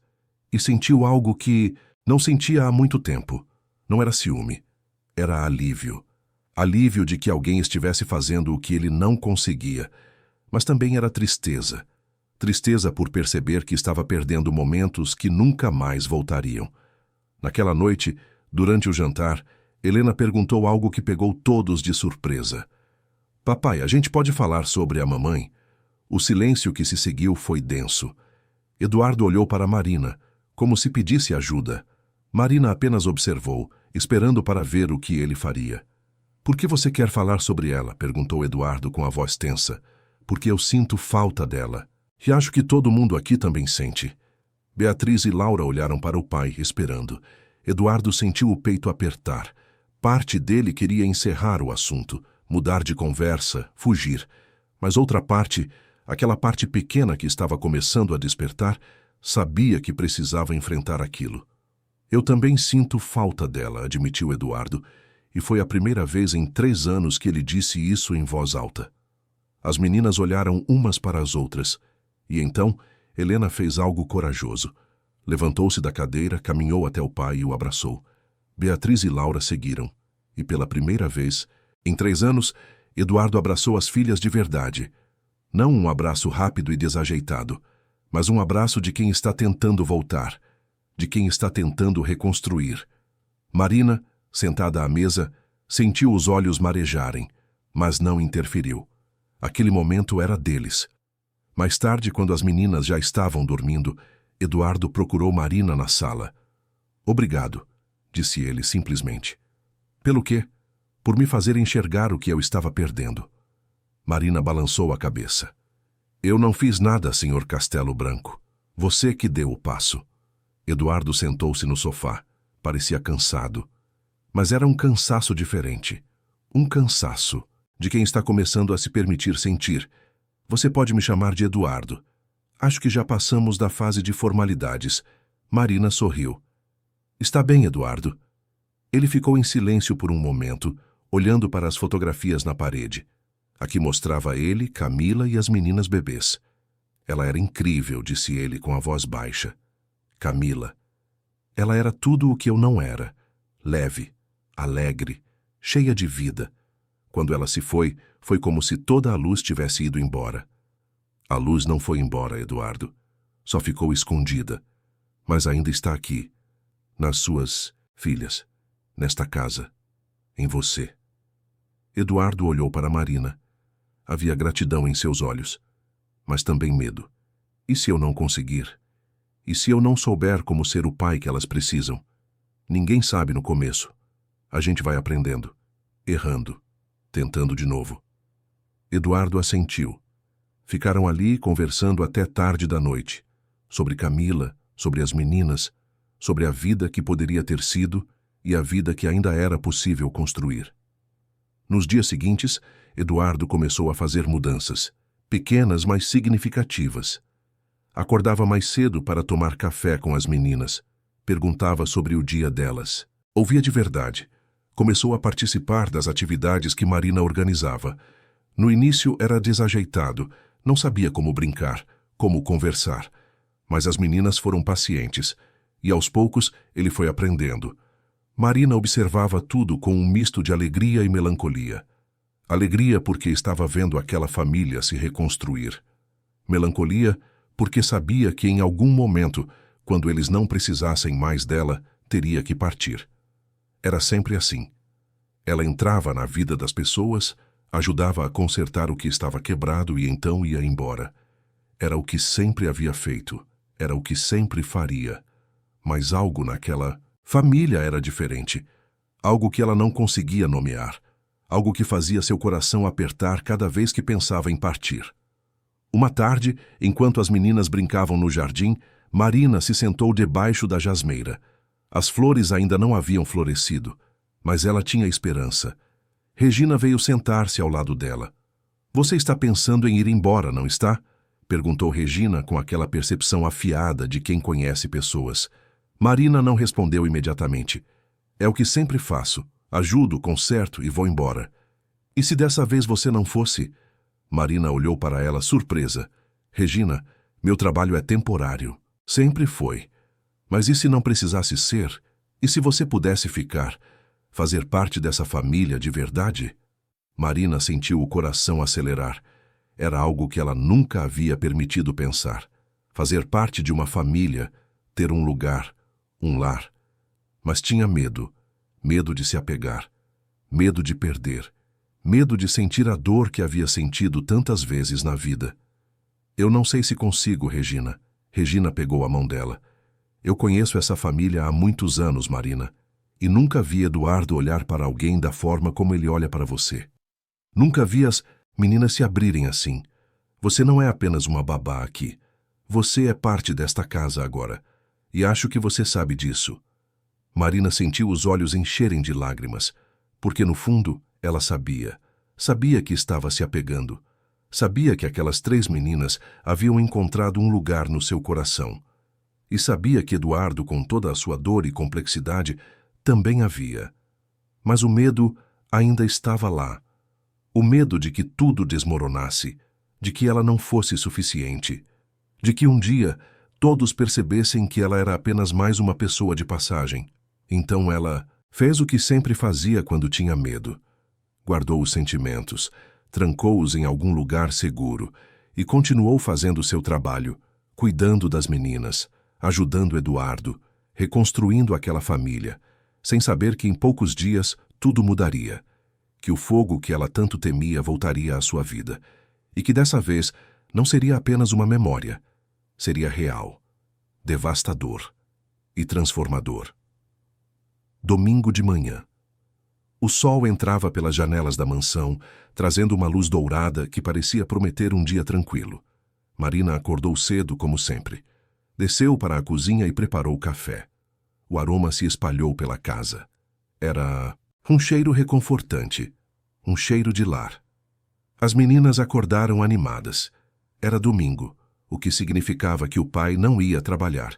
E sentiu algo que não sentia há muito tempo. Não era ciúme. Era alívio. Alívio de que alguém estivesse fazendo o que ele não conseguia. Mas também era tristeza. Tristeza por perceber que estava perdendo momentos que nunca mais voltariam. Naquela noite, durante o jantar, Helena perguntou algo que pegou todos de surpresa. Papai, a gente pode falar sobre a mamãe? O silêncio que se seguiu foi denso. Eduardo olhou para Marina, como se pedisse ajuda. Marina apenas observou, esperando para ver o que ele faria. Por que você quer falar sobre ela? Perguntou Eduardo com a voz tensa. Porque eu sinto falta dela. E acho que todo mundo aqui também sente. Beatriz e Laura olharam para o pai, esperando. Eduardo sentiu o peito apertar. Parte dele queria encerrar o assunto, mudar de conversa, fugir. Mas outra parte, aquela parte pequena que estava começando a despertar, sabia que precisava enfrentar aquilo. Eu também sinto falta dela, admitiu Eduardo, e foi a primeira vez em 3 anos que ele disse isso em voz alta. As meninas olharam umas para as outras, e então Helena fez algo corajoso. Levantou-se da cadeira, caminhou até o pai e o abraçou. Beatriz e Laura seguiram, e pela primeira vez, em 3 anos, Eduardo abraçou as filhas de verdade. Não um abraço rápido e desajeitado, mas um abraço de quem está tentando voltar, de quem está tentando reconstruir. Marina, sentada à mesa, sentiu os olhos marejarem, mas não interferiu. Aquele momento era deles. Mais tarde, quando as meninas já estavam dormindo, Eduardo procurou Marina na sala. Obrigado, disse ele simplesmente. Pelo quê? Por me fazer enxergar o que eu estava perdendo. Marina balançou a cabeça. Eu não fiz nada, Sr. Castelo Branco. Você que deu o passo. Eduardo sentou-se no sofá. Parecia cansado. Mas era um cansaço diferente. Um cansaço de quem está começando a se permitir sentir. Você pode me chamar de Eduardo. Acho que já passamos da fase de formalidades. Marina sorriu. Está bem, Eduardo. Ele ficou em silêncio por um momento, olhando para as fotografias na parede. A que mostrava ele, Camila e as meninas bebês. Ela era incrível, disse ele com a voz baixa. Camila. Ela era tudo o que eu não era. Leve, alegre, cheia de vida. Quando ela se foi, foi como se toda a luz tivesse ido embora. A luz não foi embora, Eduardo. Só ficou escondida. Mas ainda está aqui, nas suas filhas, nesta casa, em você. Eduardo olhou para Marina. Havia gratidão em seus olhos, mas também medo. E se eu não conseguir? E se eu não souber como ser o pai que elas precisam? Ninguém sabe no começo. A gente vai aprendendo, errando, tentando de novo. Eduardo assentiu. Ficaram ali conversando até tarde da noite, sobre Camila, sobre as meninas, sobre a vida que poderia ter sido e a vida que ainda era possível construir. Nos dias seguintes, Eduardo começou a fazer mudanças, pequenas, mas significativas. Acordava mais cedo para tomar café com as meninas. Perguntava sobre o dia delas. Ouvia de verdade. Começou a participar das atividades que Marina organizava. No início era desajeitado, não sabia como brincar, como conversar. Mas as meninas foram pacientes, e aos poucos ele foi aprendendo. Marina observava tudo com um misto de alegria e melancolia. Alegria porque estava vendo aquela família se reconstruir. Melancolia porque sabia que em algum momento, quando eles não precisassem mais dela, teria que partir. Era sempre assim. Ela entrava na vida das pessoas, ajudava a consertar o que estava quebrado e então ia embora. Era o que sempre havia feito, era o que sempre faria. Mas algo naquela família era diferente. Algo que ela não conseguia nomear. Algo que fazia seu coração apertar cada vez que pensava em partir. Uma tarde, enquanto as meninas brincavam no jardim, Marina se sentou debaixo da jasmeira. As flores ainda não haviam florescido, mas ela tinha esperança. Regina veio sentar-se ao lado dela. "Você está pensando em ir embora, não está?" perguntou Regina com aquela percepção afiada de quem conhece pessoas. Marina não respondeu imediatamente. "É o que sempre faço. Ajudo, conserto e vou embora." "E se dessa vez você não fosse?" Marina olhou para ela surpresa. "Regina, meu trabalho é temporário. Sempre foi. Mas e se não precisasse ser? E se você pudesse ficar? Fazer parte dessa família de verdade?" Marina sentiu o coração acelerar. Era algo que ela nunca havia permitido pensar. Fazer parte de uma família, ter um lugar, um lar. Mas tinha medo. Medo de se apegar. Medo de perder. Medo de sentir a dor que havia sentido tantas vezes na vida. "Eu não sei se consigo, Regina." Regina pegou a mão dela. "Eu conheço essa família há muitos anos, Marina, e nunca vi Eduardo olhar para alguém da forma como ele olha para você. Nunca vi as meninas se abrirem assim. Você não é apenas uma babá aqui. Você é parte desta casa agora, e acho que você sabe disso." Marina sentiu os olhos encherem de lágrimas, porque no fundo ela sabia. Sabia que estava se apegando. Sabia que aquelas 3 meninas haviam encontrado um lugar no seu coração. E sabia que Eduardo, com toda a sua dor e complexidade, também havia. Mas o medo ainda estava lá. O medo de que tudo desmoronasse, de que ela não fosse suficiente, de que um dia todos percebessem que ela era apenas mais uma pessoa de passagem. Então ela fez o que sempre fazia quando tinha medo. Guardou os sentimentos, trancou-os em algum lugar seguro e continuou fazendo seu trabalho, cuidando das meninas, ajudando Eduardo, reconstruindo aquela família, sem saber que em poucos dias tudo mudaria, que o fogo que ela tanto temia voltaria à sua vida e que dessa vez não seria apenas uma memória, seria real, devastador e transformador. Domingo de manhã. O sol entrava pelas janelas da mansão, trazendo uma luz dourada que parecia prometer um dia tranquilo. Marina acordou cedo, como sempre. Desceu para a cozinha e preparou o café. O aroma se espalhou pela casa. Era um cheiro reconfortante, um cheiro de lar. As meninas acordaram animadas. Era domingo, o que significava que o pai não ia trabalhar.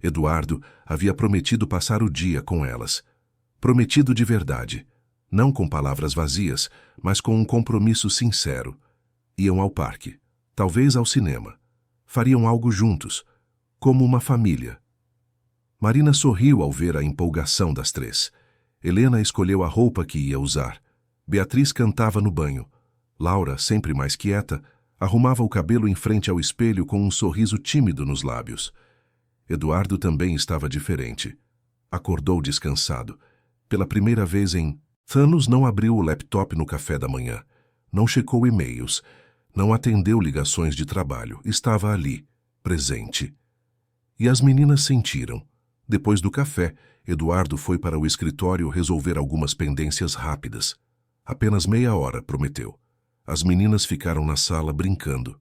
Eduardo havia prometido passar o dia com elas. Prometido de verdade. Não com palavras vazias, mas com um compromisso sincero. Iam ao parque, talvez ao cinema. Fariam algo juntos, como uma família. Marina sorriu ao ver a empolgação das 3. Helena escolheu a roupa que ia usar. Beatriz cantava no banho. Laura, sempre mais quieta, arrumava o cabelo em frente ao espelho com um sorriso tímido nos lábios. Eduardo também estava diferente. Acordou descansado. Pela primeira vez em anos não abriu o laptop no café da manhã. Não checou e-mails. Não atendeu ligações de trabalho. Estava ali, presente. E as meninas sentiram. Depois do café, Eduardo foi para o escritório resolver algumas pendências rápidas. Apenas meia hora, prometeu. As meninas ficaram na sala brincando.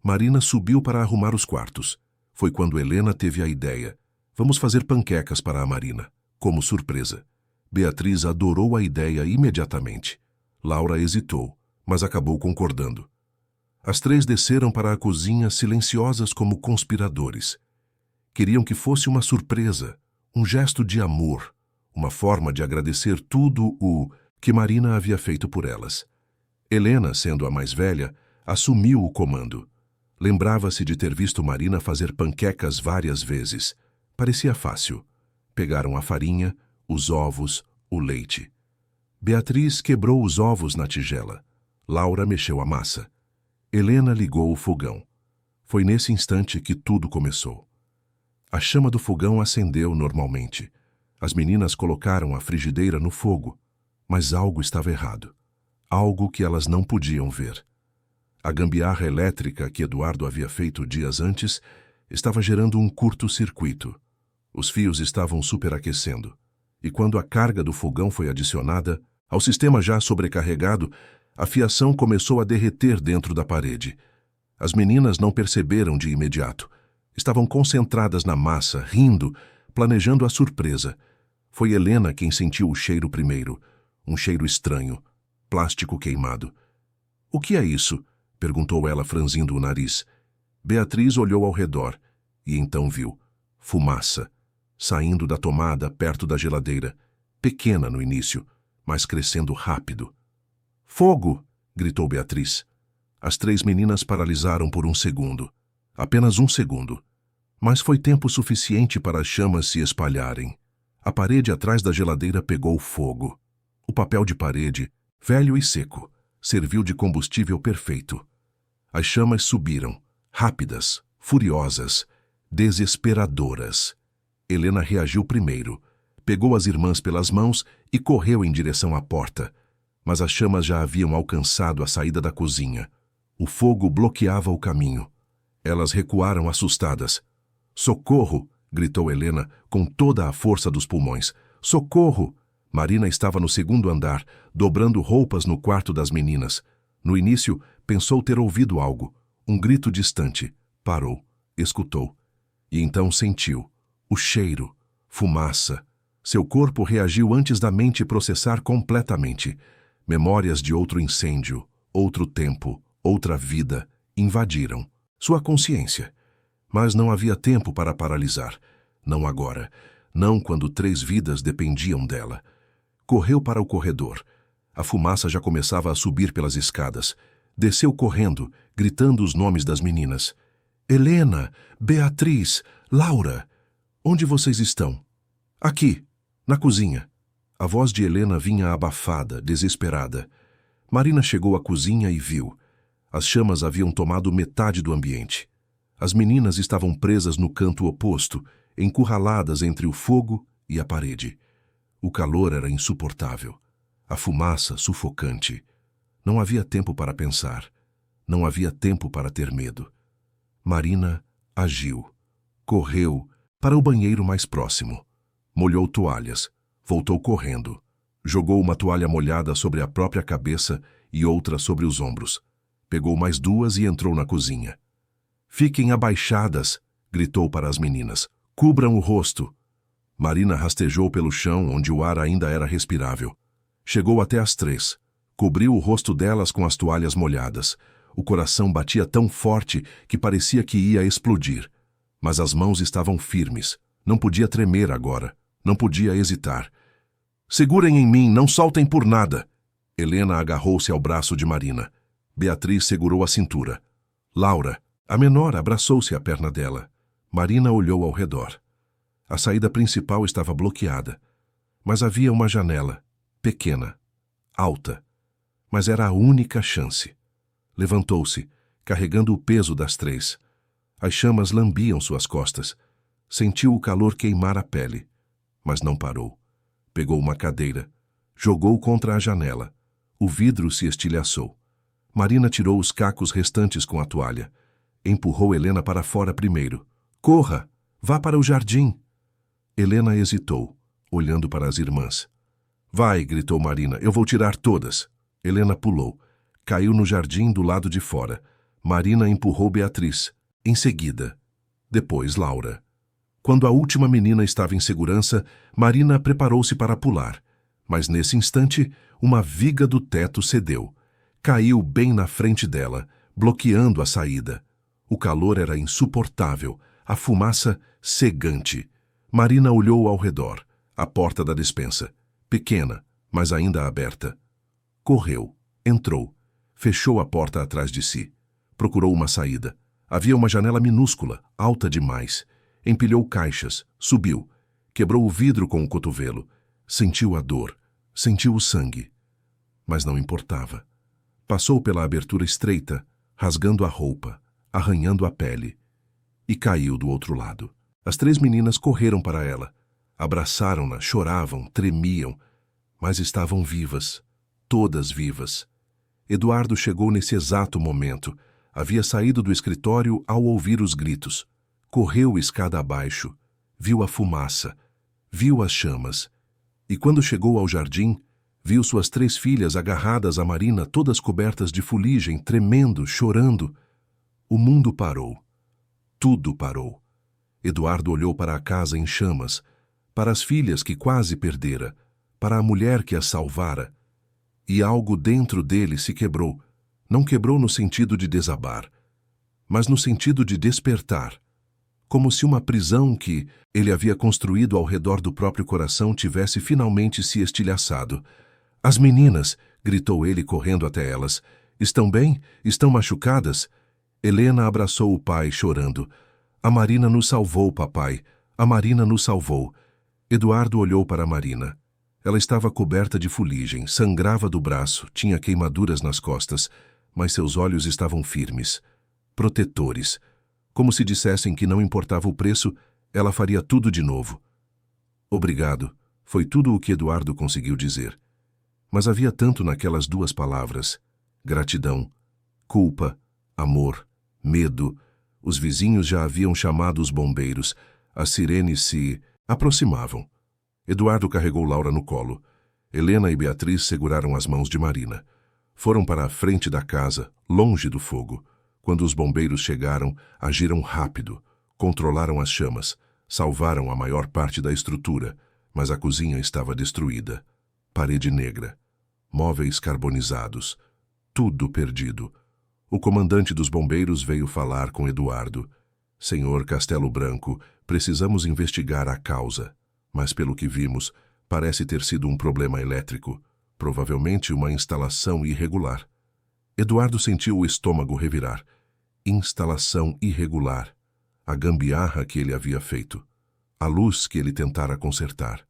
Marina subiu para arrumar os quartos. Foi quando Helena teve a ideia. Vamos fazer panquecas para a Marina, como surpresa. Beatriz adorou a ideia imediatamente. Laura hesitou, mas acabou concordando. As três desceram para a cozinha silenciosas como conspiradores. Queriam que fosse uma surpresa, um gesto de amor, uma forma de agradecer tudo o que Marina havia feito por elas. Helena, sendo a mais velha, assumiu o comando. Lembrava-se de ter visto Marina fazer panquecas várias vezes. Parecia fácil. Pegaram a farinha, os ovos, o leite. Beatriz quebrou os ovos na tigela. Laura mexeu a massa. Helena ligou o fogão. Foi nesse instante que tudo começou. A chama do fogão acendeu normalmente. As meninas colocaram a frigideira no fogo, mas algo estava errado. Algo que elas não podiam ver. A gambiarra elétrica que Eduardo havia feito dias antes estava gerando um curto-circuito. Os fios estavam superaquecendo, e quando a carga do fogão foi adicionada, ao sistema já sobrecarregado, a fiação começou a derreter dentro da parede. As meninas não perceberam de imediato. Estavam concentradas na massa, rindo, planejando a surpresa. Foi Helena quem sentiu o cheiro primeiro, um cheiro estranho, plástico queimado. "O que é isso?" perguntou ela, franzindo o nariz. Beatriz olhou ao redor e então viu fumaça, saindo da tomada perto da geladeira, pequena no início, mas crescendo rápido. "Fogo!" gritou Beatriz. As três meninas paralisaram por um segundo. Apenas um segundo. Mas foi tempo suficiente para as chamas se espalharem. A parede atrás da geladeira pegou fogo. O papel de parede, velho e seco, serviu de combustível perfeito. As chamas subiram, rápidas, furiosas, desesperadoras. Helena reagiu primeiro, pegou as irmãs pelas mãos e correu em direção à porta. Mas as chamas já haviam alcançado a saída da cozinha. O fogo bloqueava o caminho. Elas recuaram assustadas. "Socorro!" gritou Helena com toda a força dos pulmões. "Socorro!" Marina estava no segundo andar, dobrando roupas no quarto das meninas. No início, pensou ter ouvido algo, um grito distante. Parou, escutou. E então sentiu. O cheiro, fumaça. Seu corpo reagiu antes da mente processar completamente. Memórias de outro incêndio, outro tempo, outra vida, invadiram sua consciência. Mas não havia tempo para paralisar. Não agora. Não quando 3 vidas dependiam dela. Correu para o corredor. A fumaça já começava a subir pelas escadas. Desceu correndo, gritando os nomes das meninas. "Helena, Beatriz, Laura, onde vocês estão?" "Aqui, na cozinha." A voz de Helena vinha abafada, desesperada. Marina chegou à cozinha e viu. As chamas haviam tomado metade do ambiente. As meninas estavam presas no canto oposto, encurraladas entre o fogo e a parede. O calor era insuportável. A fumaça sufocante. Não havia tempo para pensar. Não havia tempo para ter medo. Marina agiu. Correu para o banheiro mais próximo. Molhou toalhas. Voltou correndo. Jogou uma toalha molhada sobre a própria cabeça e outra sobre os ombros. Pegou mais 2 e entrou na cozinha. "Fiquem abaixadas", gritou para as meninas. "Cubram o rosto." Marina rastejou pelo chão onde o ar ainda era respirável. Chegou até as 3. Cobriu o rosto delas com as toalhas molhadas. O coração batia tão forte que parecia que ia explodir. Mas as mãos estavam firmes. Não podia tremer agora. Não podia hesitar. "Segurem em mim, não soltem por nada." Helena agarrou-se ao braço de Marina. Beatriz segurou a cintura. Laura, a menor, abraçou-se à perna dela. Marina olhou ao redor. A saída principal estava bloqueada. Mas havia uma janela, pequena, alta. Mas era a única chance. Levantou-se, carregando o peso das 3. As chamas lambiam suas costas. Sentiu o calor queimar a pele. Mas não parou. Pegou uma cadeira. Jogou contra a janela. O vidro se estilhaçou. Marina tirou os cacos restantes com a toalha. Empurrou Helena para fora primeiro. Corra! Vá para o jardim! Helena hesitou, olhando para as irmãs. Vai, gritou Marina, eu vou tirar todas. Helena pulou. Caiu no jardim do lado de fora. Marina empurrou Beatriz. Em seguida. Depois Laura. Quando a última menina estava em segurança, Marina preparou-se para pular. Mas nesse instante, uma viga do teto cedeu. Caiu bem na frente dela, bloqueando a saída. O calor era insuportável, a fumaça cegante. Marina olhou ao redor. A porta da despensa. Pequena, mas ainda aberta. Correu, entrou, fechou a porta atrás de si. Procurou uma saída. Havia uma janela minúscula, alta demais. Empilhou caixas, subiu. Quebrou o vidro com o cotovelo. Sentiu a dor, sentiu o sangue. Mas não importava. Passou pela abertura estreita, rasgando a roupa, arranhando a pele. E caiu do outro lado. As 3 meninas correram para ela. Abraçaram-na, choravam, tremiam, mas estavam vivas, todas vivas. Eduardo chegou nesse exato momento. Havia saído do escritório ao ouvir os gritos. Correu escada abaixo, viu a fumaça, viu as chamas. E quando chegou ao jardim, viu suas 3 filhas agarradas à Marina, todas cobertas de fuligem, tremendo, chorando. O mundo parou. Tudo parou. Eduardo olhou para a casa em chamas, para as filhas que quase perdera, para a mulher que as salvara. E algo dentro dele se quebrou. Não quebrou no sentido de desabar, mas no sentido de despertar. Como se uma prisão que ele havia construído ao redor do próprio coração tivesse finalmente se estilhaçado. As meninas, gritou ele correndo até elas. Estão bem? Estão machucadas? Helena abraçou o pai, chorando. A Marina nos salvou, papai. A Marina nos salvou. Eduardo olhou para a Marina. Ela estava coberta de fuligem, sangrava do braço, tinha queimaduras nas costas, mas seus olhos estavam firmes, protetores. Como se dissessem que não importava o preço, ela faria tudo de novo. Obrigado, foi tudo o que Eduardo conseguiu dizer. Mas havia tanto naquelas 2 palavras. Gratidão, culpa, amor, medo. Os vizinhos já haviam chamado os bombeiros. As sirenes se aproximavam. Eduardo carregou Laura no colo. Helena e Beatriz seguraram as mãos de Marina. Foram para a frente da casa, longe do fogo. Quando os bombeiros chegaram, agiram rápido. Controlaram as chamas. Salvaram a maior parte da estrutura, mas a cozinha estava destruída. Parede negra. Móveis carbonizados. Tudo perdido. O comandante dos bombeiros veio falar com Eduardo. Senhor Castelo Branco, precisamos investigar a causa. Mas pelo que vimos, parece ter sido um problema elétrico. Provavelmente uma instalação irregular. Eduardo sentiu o estômago revirar. Instalação irregular. A gambiarra que ele havia feito. A luz que ele tentara consertar.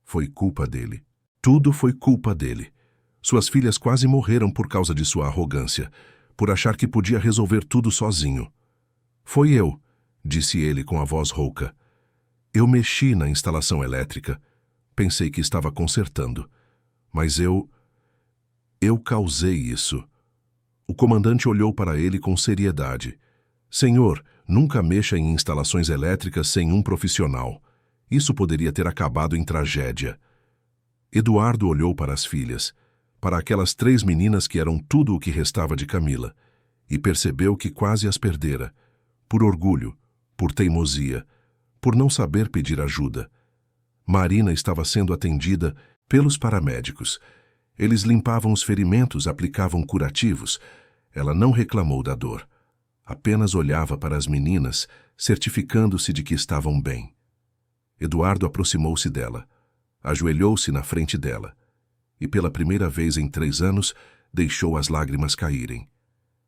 Foi culpa dele. Tudo foi culpa dele. Suas filhas quase morreram por causa de sua arrogância, por achar que podia resolver tudo sozinho. Foi eu, disse ele com a voz rouca. Eu mexi na instalação elétrica. Pensei que estava consertando. Mas eu causei isso. O comandante olhou para ele com seriedade. Senhor, nunca mexa em instalações elétricas sem um profissional. Isso poderia ter acabado em tragédia. Eduardo olhou para as filhas, para aquelas 3 meninas que eram tudo o que restava de Camila, e percebeu que quase as perdera, por orgulho, por teimosia, por não saber pedir ajuda. Marina estava sendo atendida pelos paramédicos. Eles limpavam os ferimentos, aplicavam curativos. Ela não reclamou da dor. Apenas olhava para as meninas, certificando-se de que estavam bem. Eduardo aproximou-se dela, ajoelhou-se na frente dela, e pela primeira vez em 3 anos, deixou as lágrimas caírem.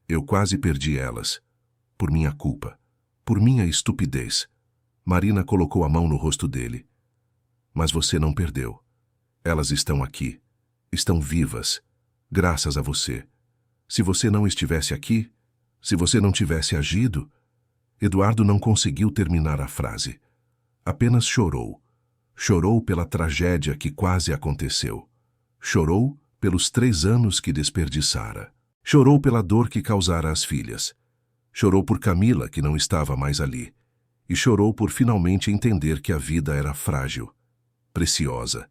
Eu quase perdi elas. Por minha culpa. Por minha estupidez. Marina colocou a mão no rosto dele. Mas você não perdeu. Elas estão aqui. Estão vivas. Graças a você. Se você não estivesse aqui, se você não tivesse agido... Eduardo não conseguiu terminar a frase. Apenas chorou. Chorou pela tragédia que quase aconteceu. Chorou pelos 3 anos que desperdiçara. Chorou pela dor que causara às filhas. Chorou por Camila, que não estava mais ali. E chorou por finalmente entender que a vida era frágil, preciosa,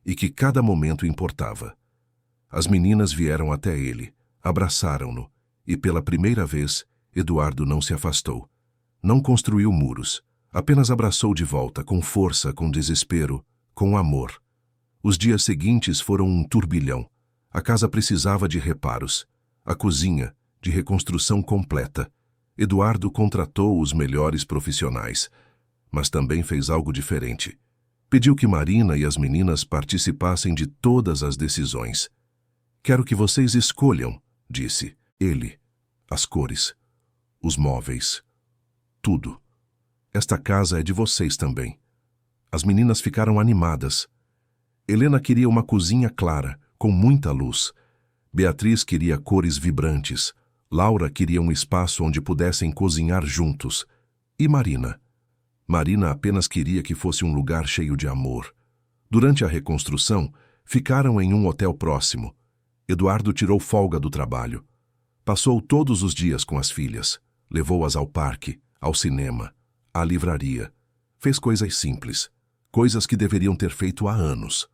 e que cada momento importava. As meninas vieram até ele, abraçaram-no, e pela primeira vez, Eduardo não se afastou. Não construiu muros, apenas abraçou de volta, com força, com desespero, com amor. Os dias seguintes foram um turbilhão. A casa precisava de reparos. A cozinha, de reconstrução completa. Eduardo contratou os melhores profissionais, mas também fez algo diferente. Pediu que Marina e as meninas participassem de todas as decisões. Quero que vocês escolham, disse ele, as cores, os móveis, tudo. Esta casa é de vocês também. As meninas ficaram animadas. Helena queria uma cozinha clara, com muita luz. Beatriz queria cores vibrantes. Laura queria um espaço onde pudessem cozinhar juntos. E Marina? Marina apenas queria que fosse um lugar cheio de amor. Durante a reconstrução, ficaram em um hotel próximo. Eduardo tirou folga do trabalho. Passou todos os dias com as filhas. Levou-as ao parque, ao cinema, à livraria. Fez coisas simples, coisas que deveriam ter feito há anos.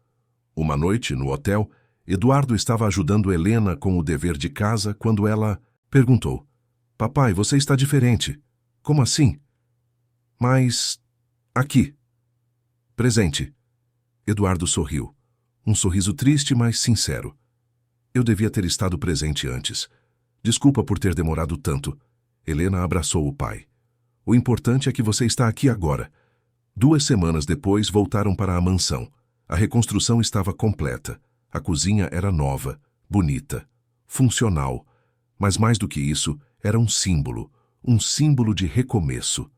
Uma noite, no hotel, Eduardo estava ajudando Helena com o dever de casa quando ela perguntou: "Papai, você está diferente. Como assim?" "Mas... aqui. Presente." Eduardo sorriu. Um sorriso triste, mas sincero. "Eu devia ter estado presente antes. Desculpa por ter demorado tanto." Helena abraçou o pai. "O importante é que você está aqui agora." 2 semanas depois, voltaram para a mansão. A reconstrução estava completa. A cozinha era nova, bonita, funcional. Mas mais do que isso, era um símbolo de recomeço.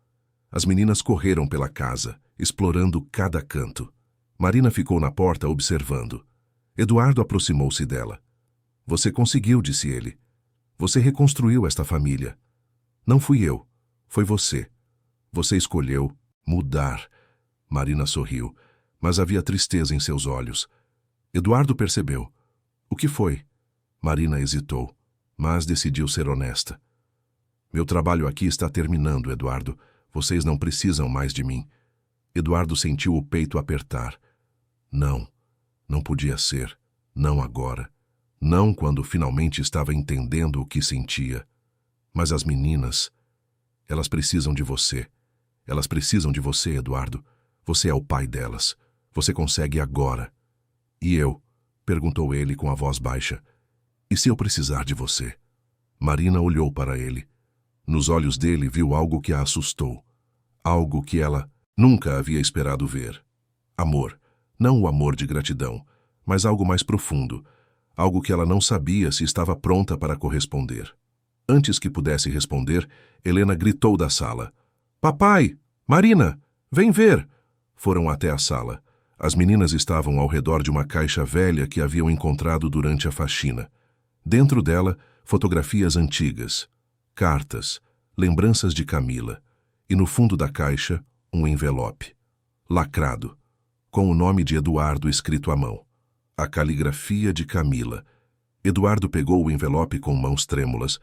As meninas correram pela casa, explorando cada canto. Marina ficou na porta observando. Eduardo aproximou-se dela. "Você conseguiu", disse ele. "Você reconstruiu esta família. Não fui eu, foi você. Você escolheu mudar." Marina sorriu, mas havia tristeza em seus olhos. Eduardo percebeu. "O que foi?" Marina hesitou, mas decidiu ser honesta. "Meu trabalho aqui está terminando, Eduardo. Vocês não precisam mais de mim." Eduardo sentiu o peito apertar. Não, não podia ser. Não agora. Não quando finalmente estava entendendo o que sentia. Mas as meninas, elas precisam de você. Elas precisam de você, Eduardo. Você é o pai delas. Você consegue agora. "E eu?" perguntou ele com a voz baixa. "E se eu precisar de você?" Marina olhou para ele. Nos olhos dele viu algo que a assustou. Algo que ela nunca havia esperado ver. Amor. Não o amor de gratidão, mas algo mais profundo. Algo que ela não sabia se estava pronta para corresponder. Antes que pudesse responder, Helena gritou da sala. "Papai! Marina! Vem ver!" Foram até a sala. As meninas estavam ao redor de uma caixa velha que haviam encontrado durante a faxina. Dentro dela, fotografias antigas, cartas, lembranças de Camila. E no fundo da caixa, um envelope, lacrado, com o nome de Eduardo escrito à mão. A caligrafia de Camila. Eduardo pegou o envelope com mãos trêmulas.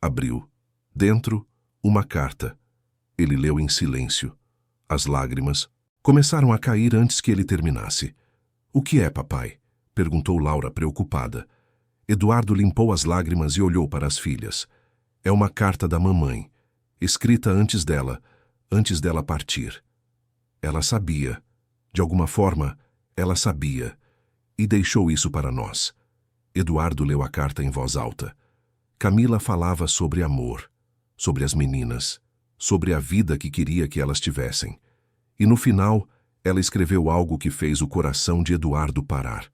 Abriu. Dentro, uma carta. Ele leu em silêncio. As lágrimas começaram a cair antes que ele terminasse. "O que é, papai?" perguntou Laura preocupada. Eduardo limpou as lágrimas e olhou para as filhas. "É uma carta da mamãe, escrita antes dela partir. Ela sabia. De alguma forma, ela sabia. E deixou isso para nós." Eduardo leu a carta em voz alta. Camila falava sobre amor, sobre as meninas, sobre a vida que queria que elas tivessem. E no final, ela escreveu algo que fez o coração de Eduardo parar.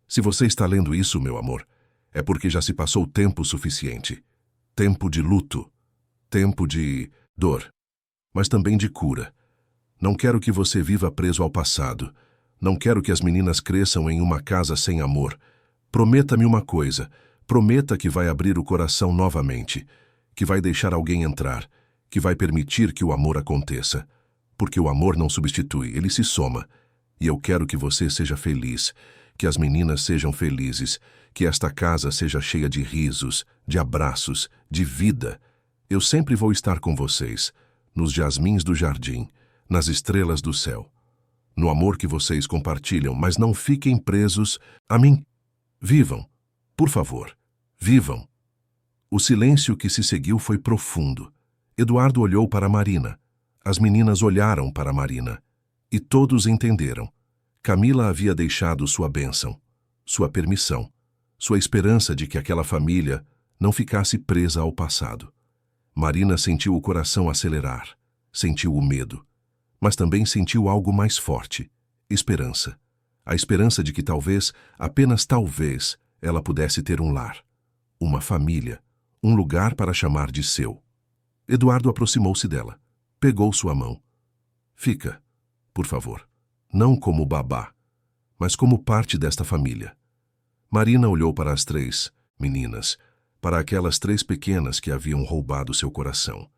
"Se você está lendo isso, meu amor, é porque já se passou tempo suficiente. Tempo de luto, tempo de dor, mas também de cura. Não quero que você viva preso ao passado. Não quero que as meninas cresçam em uma casa sem amor. Prometa-me uma coisa. Prometa que vai abrir o coração novamente, que vai deixar alguém entrar, que vai permitir que o amor aconteça. Porque o amor não substitui, ele se soma. E eu quero que você seja feliz, Que as meninas sejam felizes, que esta casa seja cheia de risos, de abraços, de vida. Eu sempre vou estar com vocês, nos jasmins do jardim, nas estrelas do céu, no amor que vocês compartilham, mas não fiquem presos a mim. Vivam, por favor, vivam. O silêncio que se seguiu foi profundo. Eduardo olhou para Marina. As meninas olharam para Marina. E todos entenderam. Camila havia deixado sua bênção, sua permissão, sua esperança de que aquela família não ficasse presa ao passado. Marina sentiu o coração acelerar, sentiu o medo, mas também sentiu algo mais forte, esperança. A esperança de que talvez, apenas talvez, ela pudesse ter um lar, uma família, um lugar para chamar de seu. Eduardo aproximou-se dela, pegou sua mão. Fica, por favor, não como babá, mas como parte desta família. Marina olhou para as 3 meninas, para aquelas 3 pequenas que haviam roubado seu coração.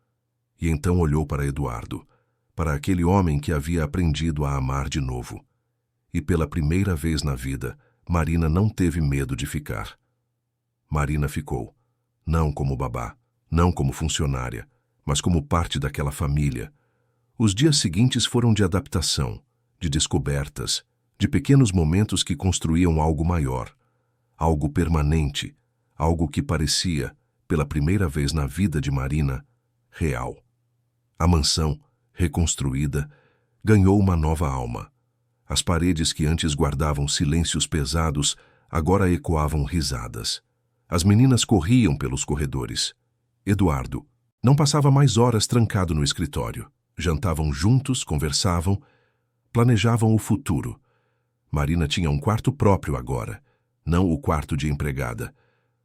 E então olhou para Eduardo, para aquele homem que havia aprendido a amar de novo. E pela primeira vez na vida, Marina não teve medo de ficar. Marina ficou, não como babá, não como funcionária, mas como parte daquela família. Os dias seguintes foram de adaptação, de descobertas, de pequenos momentos que construíam algo maior, algo permanente, algo que parecia, pela primeira vez na vida de Marina, real. A mansão, reconstruída, ganhou uma nova alma. As paredes que antes guardavam silêncios pesados agora ecoavam risadas. As meninas corriam pelos corredores. Eduardo não passava mais horas trancado no escritório. Jantavam juntos, conversavam, planejavam o futuro. Marina tinha um quarto próprio agora, não o quarto de empregada,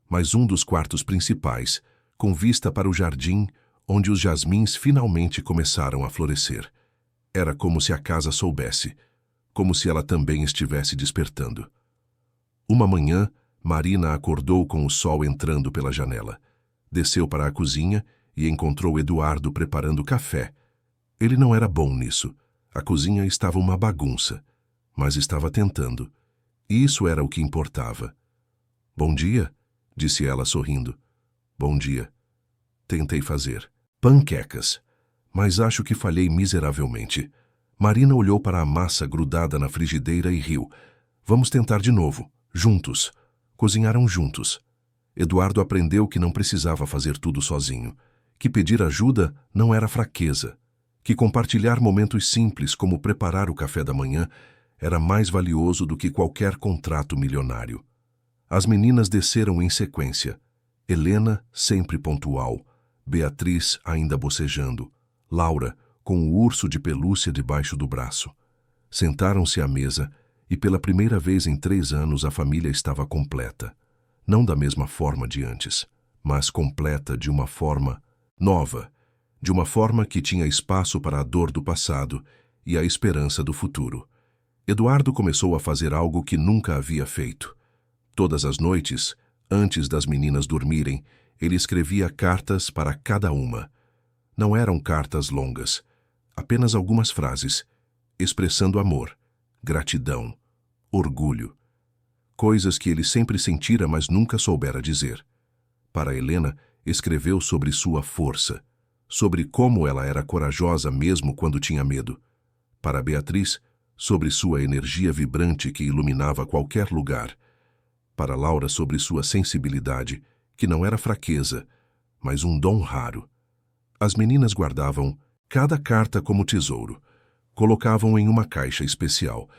mas um dos quartos principais, com vista para o jardim onde os jasmins finalmente começaram a florescer. Era como se a casa soubesse, como se ela também estivesse despertando. Uma manhã, Marina acordou com o sol entrando pela janela. Desceu para a cozinha e encontrou Eduardo preparando café. Ele não era bom nisso. A cozinha estava uma bagunça, mas estava tentando. E isso era o que importava. Bom dia, disse ela sorrindo. Bom dia. Tentei fazer panquecas, mas acho que falhei miseravelmente. Marina olhou para a massa grudada na frigideira e riu. Vamos tentar de novo, juntos. Cozinharam juntos. Eduardo aprendeu que não precisava fazer tudo sozinho, que pedir ajuda não era fraqueza, que compartilhar momentos simples como preparar o café da manhã era mais valioso do que qualquer contrato milionário. As meninas desceram em sequência. Helena, sempre pontual. Beatriz, ainda bocejando. Laura, com o urso de pelúcia debaixo do braço. Sentaram-se à mesa e pela primeira vez em 3 anos a família estava completa. Não da mesma forma de antes, mas completa de uma forma nova, de uma forma que tinha espaço para a dor do passado e a esperança do futuro. Eduardo começou a fazer algo que nunca havia feito. Todas as noites, antes das meninas dormirem, ele escrevia cartas para cada uma. Não eram cartas longas, apenas algumas frases, expressando amor, gratidão, orgulho. Coisas que ele sempre sentira, mas nunca soubera dizer. Para Helena, escreveu sobre sua força, sobre como ela era corajosa mesmo quando tinha medo. Para Beatriz, sobre sua energia vibrante que iluminava qualquer lugar. Para Laura, sobre sua sensibilidade, que não era fraqueza, mas um dom raro. As meninas guardavam cada carta como tesouro, colocavam em uma caixa especial,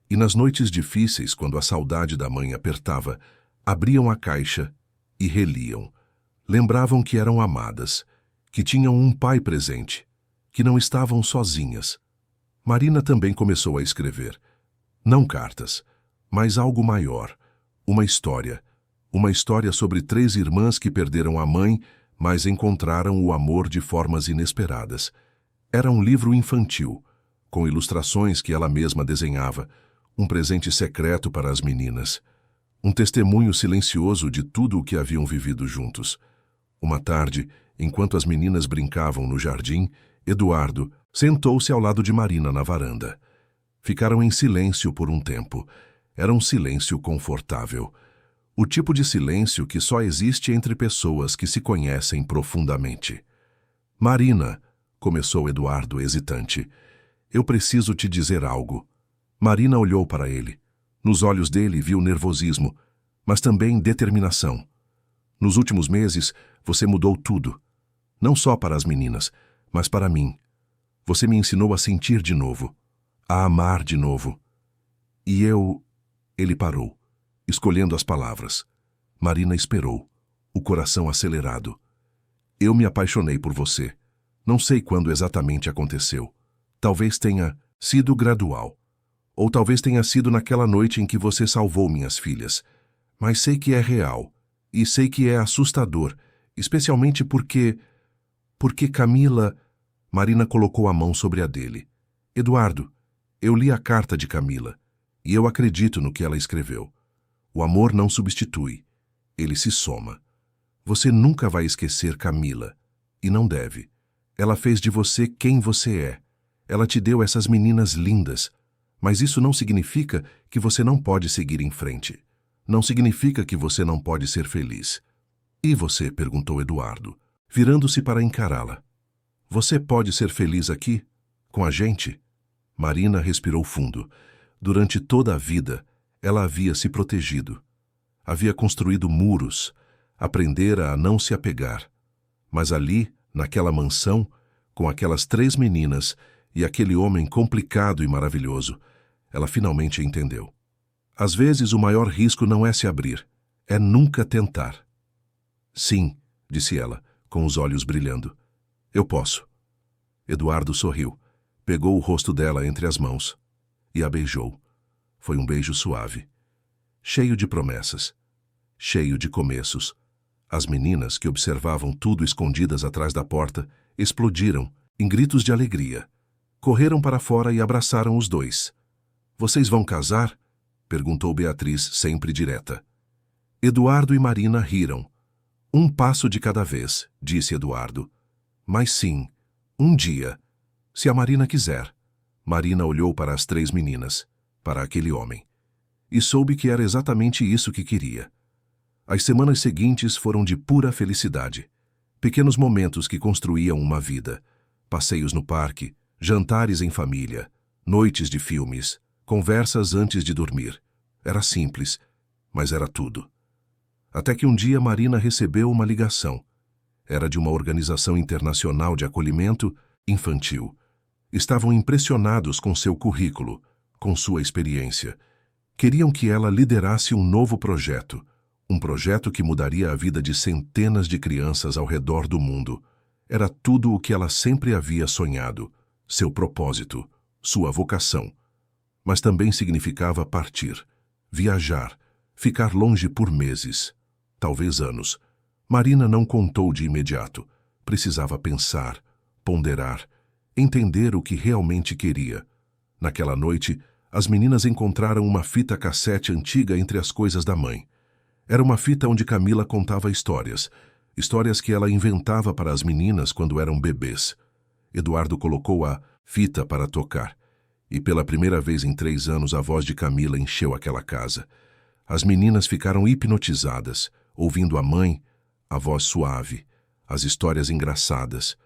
e nas noites difíceis, quando a saudade da mãe apertava, abriam a caixa e reliam. Lembravam que eram amadas, que tinham um pai presente, que não estavam sozinhas. Marina também começou a escrever. Não cartas, mas algo maior, uma história sobre 3 irmãs que perderam a mãe, mas encontraram o amor de formas inesperadas. Era um livro infantil, com ilustrações que ela mesma desenhava, um presente secreto para as meninas, um testemunho silencioso de tudo o que haviam vivido juntos. Uma tarde, enquanto as meninas brincavam no jardim, Eduardo sentou-se ao lado de Marina na varanda. Ficaram em silêncio por um tempo. Era um silêncio confortável. O tipo de silêncio que só existe entre pessoas que se conhecem profundamente. Marina, começou Eduardo hesitante, eu preciso te dizer algo. Marina olhou para ele. Nos olhos dele viu nervosismo, mas também determinação. Nos últimos meses, você mudou tudo. Não só para as meninas, mas para mim. Você me ensinou a sentir de novo, a amar de novo. E eu... Ele parou, escolhendo as palavras. Marina esperou, o coração acelerado. Eu me apaixonei por você. Não sei quando exatamente aconteceu. Talvez tenha sido gradual. Ou talvez tenha sido naquela noite em que você salvou minhas filhas. Mas sei que é real. E sei que é assustador, especialmente porque... Porque Camila... Marina colocou a mão sobre a dele. Eduardo, eu li a carta de Camila. E eu acredito no que ela escreveu. O amor não substitui. Ele se soma. Você nunca vai esquecer Camila. E não deve. Ela fez de você quem você é. Ela te deu essas meninas lindas. Mas isso não significa que você não pode seguir em frente. Não significa que você não pode ser feliz. E você? Perguntou Eduardo, virando-se para encará-la. Você pode ser feliz aqui? Com a gente? Marina respirou fundo. Durante toda a vida, ela havia se protegido. Havia construído muros, aprendera a não se apegar. Mas ali, naquela mansão, com aquelas 3 meninas e aquele homem complicado e maravilhoso, ela finalmente entendeu. Às vezes, o maior risco não é se abrir, é nunca tentar. Sim, disse ela, com os olhos brilhando. Eu posso. Eduardo sorriu, pegou o rosto dela entre as mãos e a beijou. Foi um beijo suave, cheio de promessas, cheio de começos. As meninas, que observavam tudo escondidas atrás da porta, explodiram em gritos de alegria. Correram para fora e abraçaram os dois. Vocês vão casar? Perguntou Beatriz, sempre direta. Eduardo e Marina riram. Um passo de cada vez, disse Eduardo. Mas sim, um dia, se a Marina quiser. Marina olhou para as 3 meninas, para aquele homem, e soube que era exatamente isso que queria. As semanas seguintes foram de pura felicidade. Pequenos momentos que construíam uma vida. Passeios no parque, jantares em família, noites de filmes, conversas antes de dormir. Era simples, mas era tudo. Até que um dia Marina recebeu uma ligação. Era de uma organização internacional de acolhimento infantil. Estavam impressionados com seu currículo, com sua experiência. Queriam que ela liderasse um novo projeto, um projeto que mudaria a vida de centenas de crianças ao redor do mundo. Era tudo o que ela sempre havia sonhado, seu propósito, sua vocação. Mas também significava partir, viajar, ficar longe por meses, talvez anos. Marina não contou de imediato. Precisava pensar, ponderar, entender o que realmente queria. Naquela noite, as meninas encontraram uma fita cassete antiga entre as coisas da mãe. Era uma fita onde Camila contava histórias, histórias que ela inventava para as meninas quando eram bebês. Eduardo colocou a fita para tocar, e pela primeira vez em 3 anos a voz de Camila encheu aquela casa. As meninas ficaram hipnotizadas, ouvindo a mãe, a voz suave, as histórias engraçadas,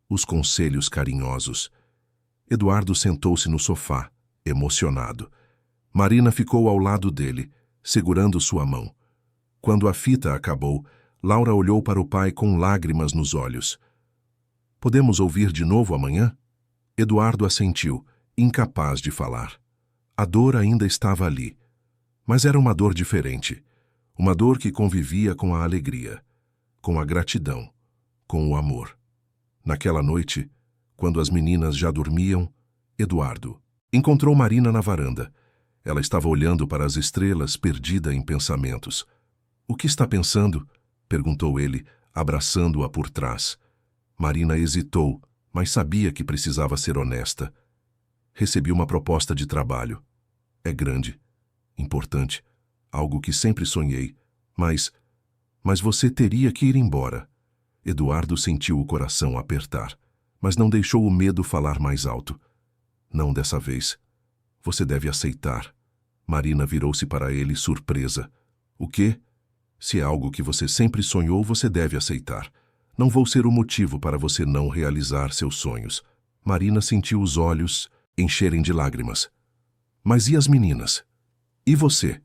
os conselhos carinhosos. Eduardo sentou-se no sofá, emocionado. Marina ficou ao lado dele, segurando sua mão. Quando a fita acabou, Laura olhou para o pai com lágrimas nos olhos. Podemos ouvir de novo amanhã? Eduardo assentiu, incapaz de falar. A dor ainda estava ali, mas era uma dor diferente. Uma dor que convivia com a alegria, com a gratidão, com o amor. Naquela noite, quando as meninas já dormiam, Eduardo encontrou Marina na varanda. Ela estava olhando para as estrelas, perdida em pensamentos. O que está pensando? Perguntou ele, abraçando-a por trás. Marina hesitou, mas sabia que precisava ser honesta. Recebi uma proposta de trabalho. É grande, importante, algo que sempre sonhei, mas você teria que ir embora. Eduardo sentiu o coração apertar, mas não deixou o medo falar mais alto. Não dessa vez. Você deve aceitar. Marina virou-se para ele, surpresa. O quê? Se é algo que você sempre sonhou, você deve aceitar. Não vou ser o motivo para você não realizar seus sonhos. Marina sentiu os olhos encherem de lágrimas. Mas e as meninas? E você?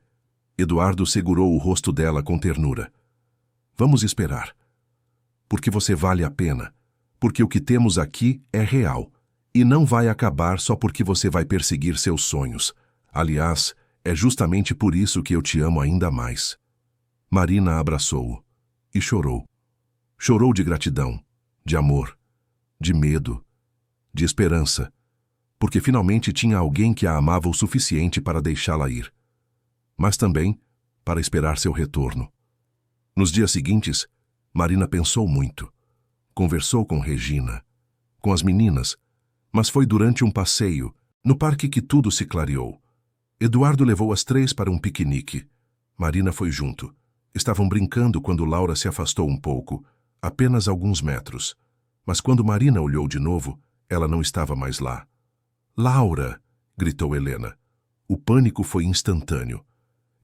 Eduardo segurou o rosto dela com ternura. Vamos esperar. Porque você vale a pena. Porque o que temos aqui é real. E não vai acabar só porque você vai perseguir seus sonhos. Aliás, é justamente por isso que eu te amo ainda mais. Marina abraçou-o e chorou. Chorou de gratidão, de amor, de medo, de esperança, porque finalmente tinha alguém que a amava o suficiente para deixá-la ir, mas também para esperar seu retorno. Nos dias seguintes, Marina pensou muito. Conversou com Regina, com as meninas, mas foi durante um passeio, no parque, que tudo se clareou. Eduardo levou as três para um piquenique. Marina foi junto. Estavam brincando quando Laura se afastou um pouco, apenas alguns metros. Mas quando Marina olhou de novo, ela não estava mais lá. "Laura!" gritou Helena. O pânico foi instantâneo.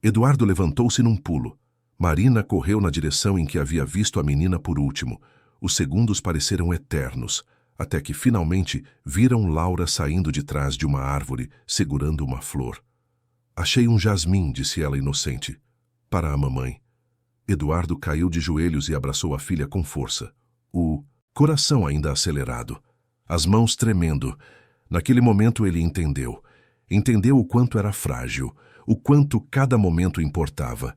Eduardo levantou-se num pulo. Marina correu na direção em que havia visto a menina por último. Os segundos pareceram eternos, até que finalmente viram Laura saindo de trás de uma árvore, segurando uma flor. "Achei um jasmim", disse ela inocente. "Para a mamãe." Eduardo caiu de joelhos e abraçou a filha com força. O coração ainda acelerado, as mãos tremendo. Naquele momento ele entendeu. Entendeu o quanto era frágil, o quanto cada momento importava.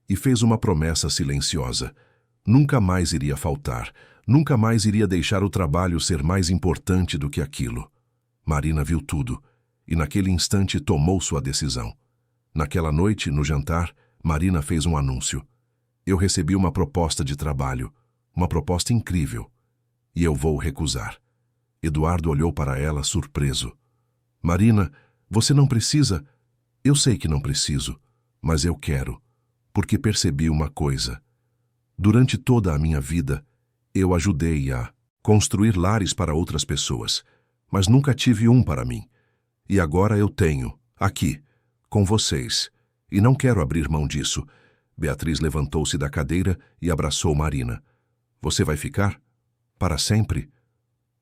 E fez uma promessa silenciosa. Nunca mais iria faltar, nunca mais iria deixar o trabalho ser mais importante do que aquilo. Marina viu tudo, e naquele instante tomou sua decisão. Naquela noite, no jantar, Marina fez um anúncio. "Eu recebi uma proposta de trabalho, uma proposta incrível, e eu vou recusar." Eduardo olhou para ela surpreso. "Marina, você não precisa." "Eu sei que não preciso, mas eu quero, porque percebi uma coisa. Durante toda a minha vida, eu ajudei a construir lares para outras pessoas, mas nunca tive um para mim. E agora eu tenho, aqui, com vocês, e não quero abrir mão disso." Beatriz levantou-se da cadeira e abraçou Marina. "Você vai ficar? Para sempre?"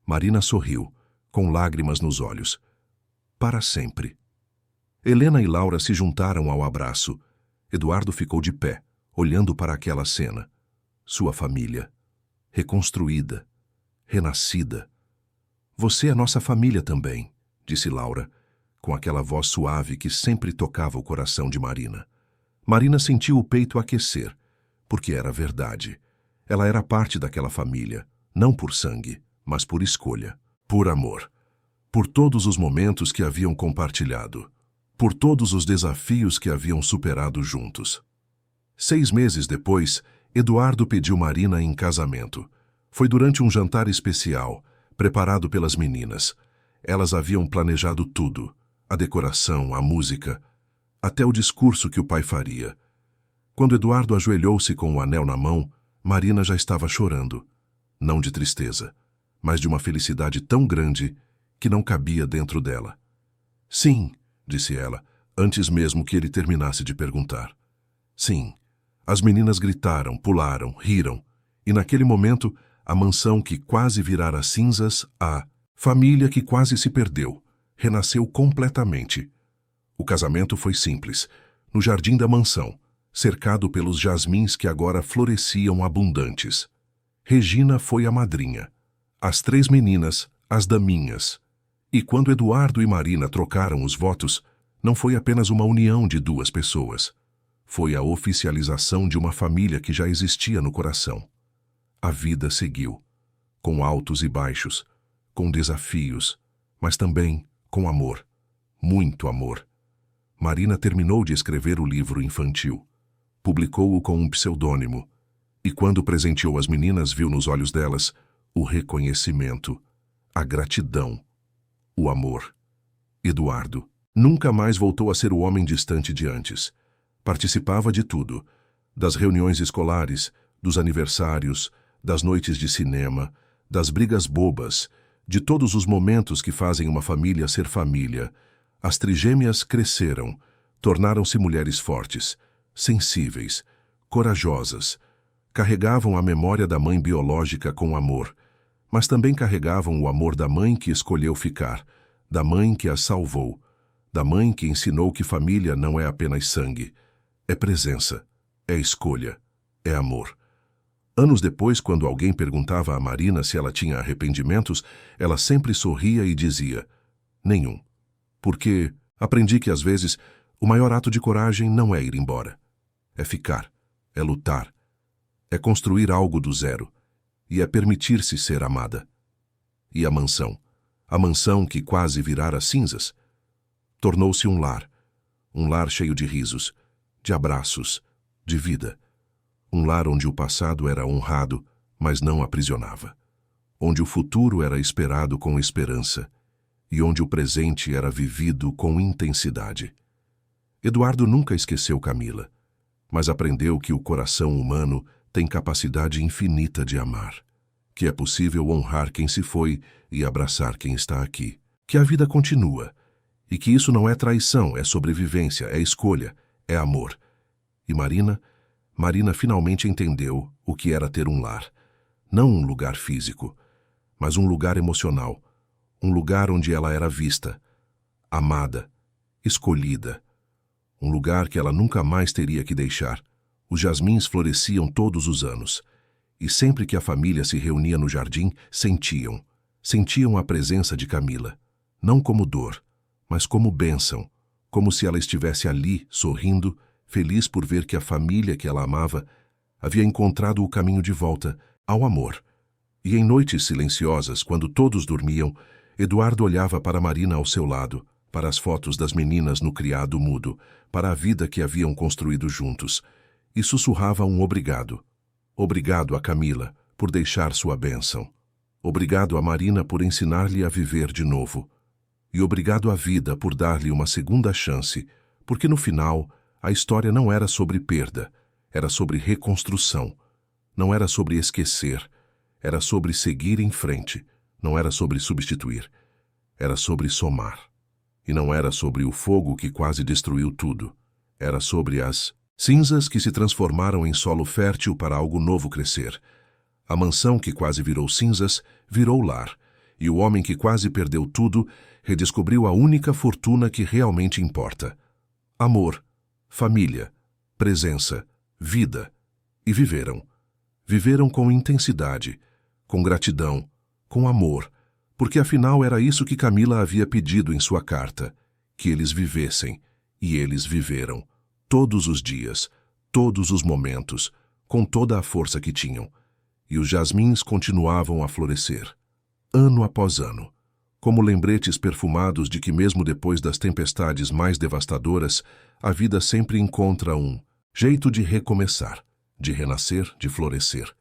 Marina sorriu, com lágrimas nos olhos. "Para sempre." Helena e Laura se juntaram ao abraço. Eduardo ficou de pé, olhando para aquela cena. Sua família, reconstruída, renascida. "Você é nossa família também", disse Laura, com aquela voz suave que sempre tocava o coração de Marina. Marina sentiu o peito aquecer, porque era verdade. Ela era parte daquela família, não por sangue, mas por escolha, por amor, por todos os momentos que haviam compartilhado, por todos os desafios que haviam superado juntos. 6 meses depois, Eduardo pediu Marina em casamento. Foi durante um jantar especial, preparado pelas meninas. Elas haviam planejado tudo, a decoração, a música, até o discurso que o pai faria. Quando Eduardo ajoelhou-se com o anel na mão, Marina já estava chorando. Não de tristeza, mas de uma felicidade tão grande que não cabia dentro dela. "Sim", disse ela, antes mesmo que ele terminasse de perguntar. "Sim." As meninas gritaram, pularam, riram, e naquele momento, a mansão que quase virara cinzas, a família que quase se perdeu, renasceu completamente. O casamento foi simples, no jardim da mansão, cercado pelos jasmins que agora floresciam abundantes. Regina foi a madrinha, as 3 meninas, as daminhas. E quando Eduardo e Marina trocaram os votos, não foi apenas uma união de 2 pessoas. Foi a oficialização de uma família que já existia no coração. A vida seguiu, com altos e baixos, com desafios, mas também com amor, muito amor. Marina terminou de escrever o livro infantil. Publicou-o com um pseudônimo, e quando presenteou as meninas, viu nos olhos delas o reconhecimento, a gratidão, o amor. Eduardo nunca mais voltou a ser o homem distante de antes. Participava de tudo, das reuniões escolares, dos aniversários, das noites de cinema, das brigas bobas, de todos os momentos que fazem uma família ser família. As trigêmeas cresceram, Tornaram-se mulheres fortes, sensíveis, corajosas. Carregavam a memória da mãe biológica com amor, mas também carregavam o amor da mãe que escolheu ficar, da mãe que as salvou, da mãe que ensinou que família não é apenas sangue, é presença, é escolha, é amor. Anos depois, quando alguém perguntava a Marina se ela tinha arrependimentos, ela sempre sorria e dizia: nenhum. Porque aprendi que às vezes o maior ato de coragem não é ir embora. É ficar, é lutar, é construir algo do zero, e é permitir-se ser amada. E a mansão que quase virara cinzas, tornou-se um lar cheio de risos, de abraços, de vida. Um lar onde o passado era honrado, mas não aprisionava. Onde o futuro era esperado com esperança, e onde o presente era vivido com intensidade. Eduardo nunca esqueceu Camila, mas aprendeu que o coração humano tem capacidade infinita de amar, que é possível honrar quem se foi e abraçar quem está aqui, que a vida continua, e que isso não é traição, é sobrevivência, é escolha, é amor. E Marina finalmente entendeu o que era ter um lar, não um lugar físico, mas um lugar emocional, um lugar onde ela era vista, amada, escolhida, um lugar que ela nunca mais teria que deixar. Os jasmins floresciam todos os anos, e sempre que a família se reunia no jardim, sentiam a presença de Camila, não como dor, mas como bênção, como se ela estivesse ali, sorrindo, feliz por ver que a família que ela amava havia encontrado o caminho de volta ao amor. E em noites silenciosas, quando todos dormiam, Eduardo olhava para Marina ao seu lado, para as fotos das meninas no criado mudo, para a vida que haviam construído juntos, e sussurrava um obrigado. Obrigado a Camila por deixar sua bênção. Obrigado a Marina por ensinar-lhe a viver de novo. E obrigado à vida por dar-lhe uma segunda chance, porque no final a história não era sobre perda, era sobre reconstrução. Não era sobre esquecer, era sobre seguir em frente. Não era sobre substituir, era sobre somar. E não era sobre o fogo que quase destruiu tudo. Era sobre as cinzas que se transformaram em solo fértil para algo novo crescer. A mansão que quase virou cinzas, virou lar. E o homem que quase perdeu tudo, redescobriu a única fortuna que realmente importa. Amor, família, presença, vida. E viveram. Viveram com intensidade, com gratidão, com amor, porque afinal era isso que Camila havia pedido em sua carta, que eles vivessem, e eles viveram, todos os dias, todos os momentos, com toda a força que tinham, e os jasmins continuavam a florescer, ano após ano, como lembretes perfumados de que mesmo depois das tempestades mais devastadoras, a vida sempre encontra um jeito de recomeçar, de renascer, de florescer.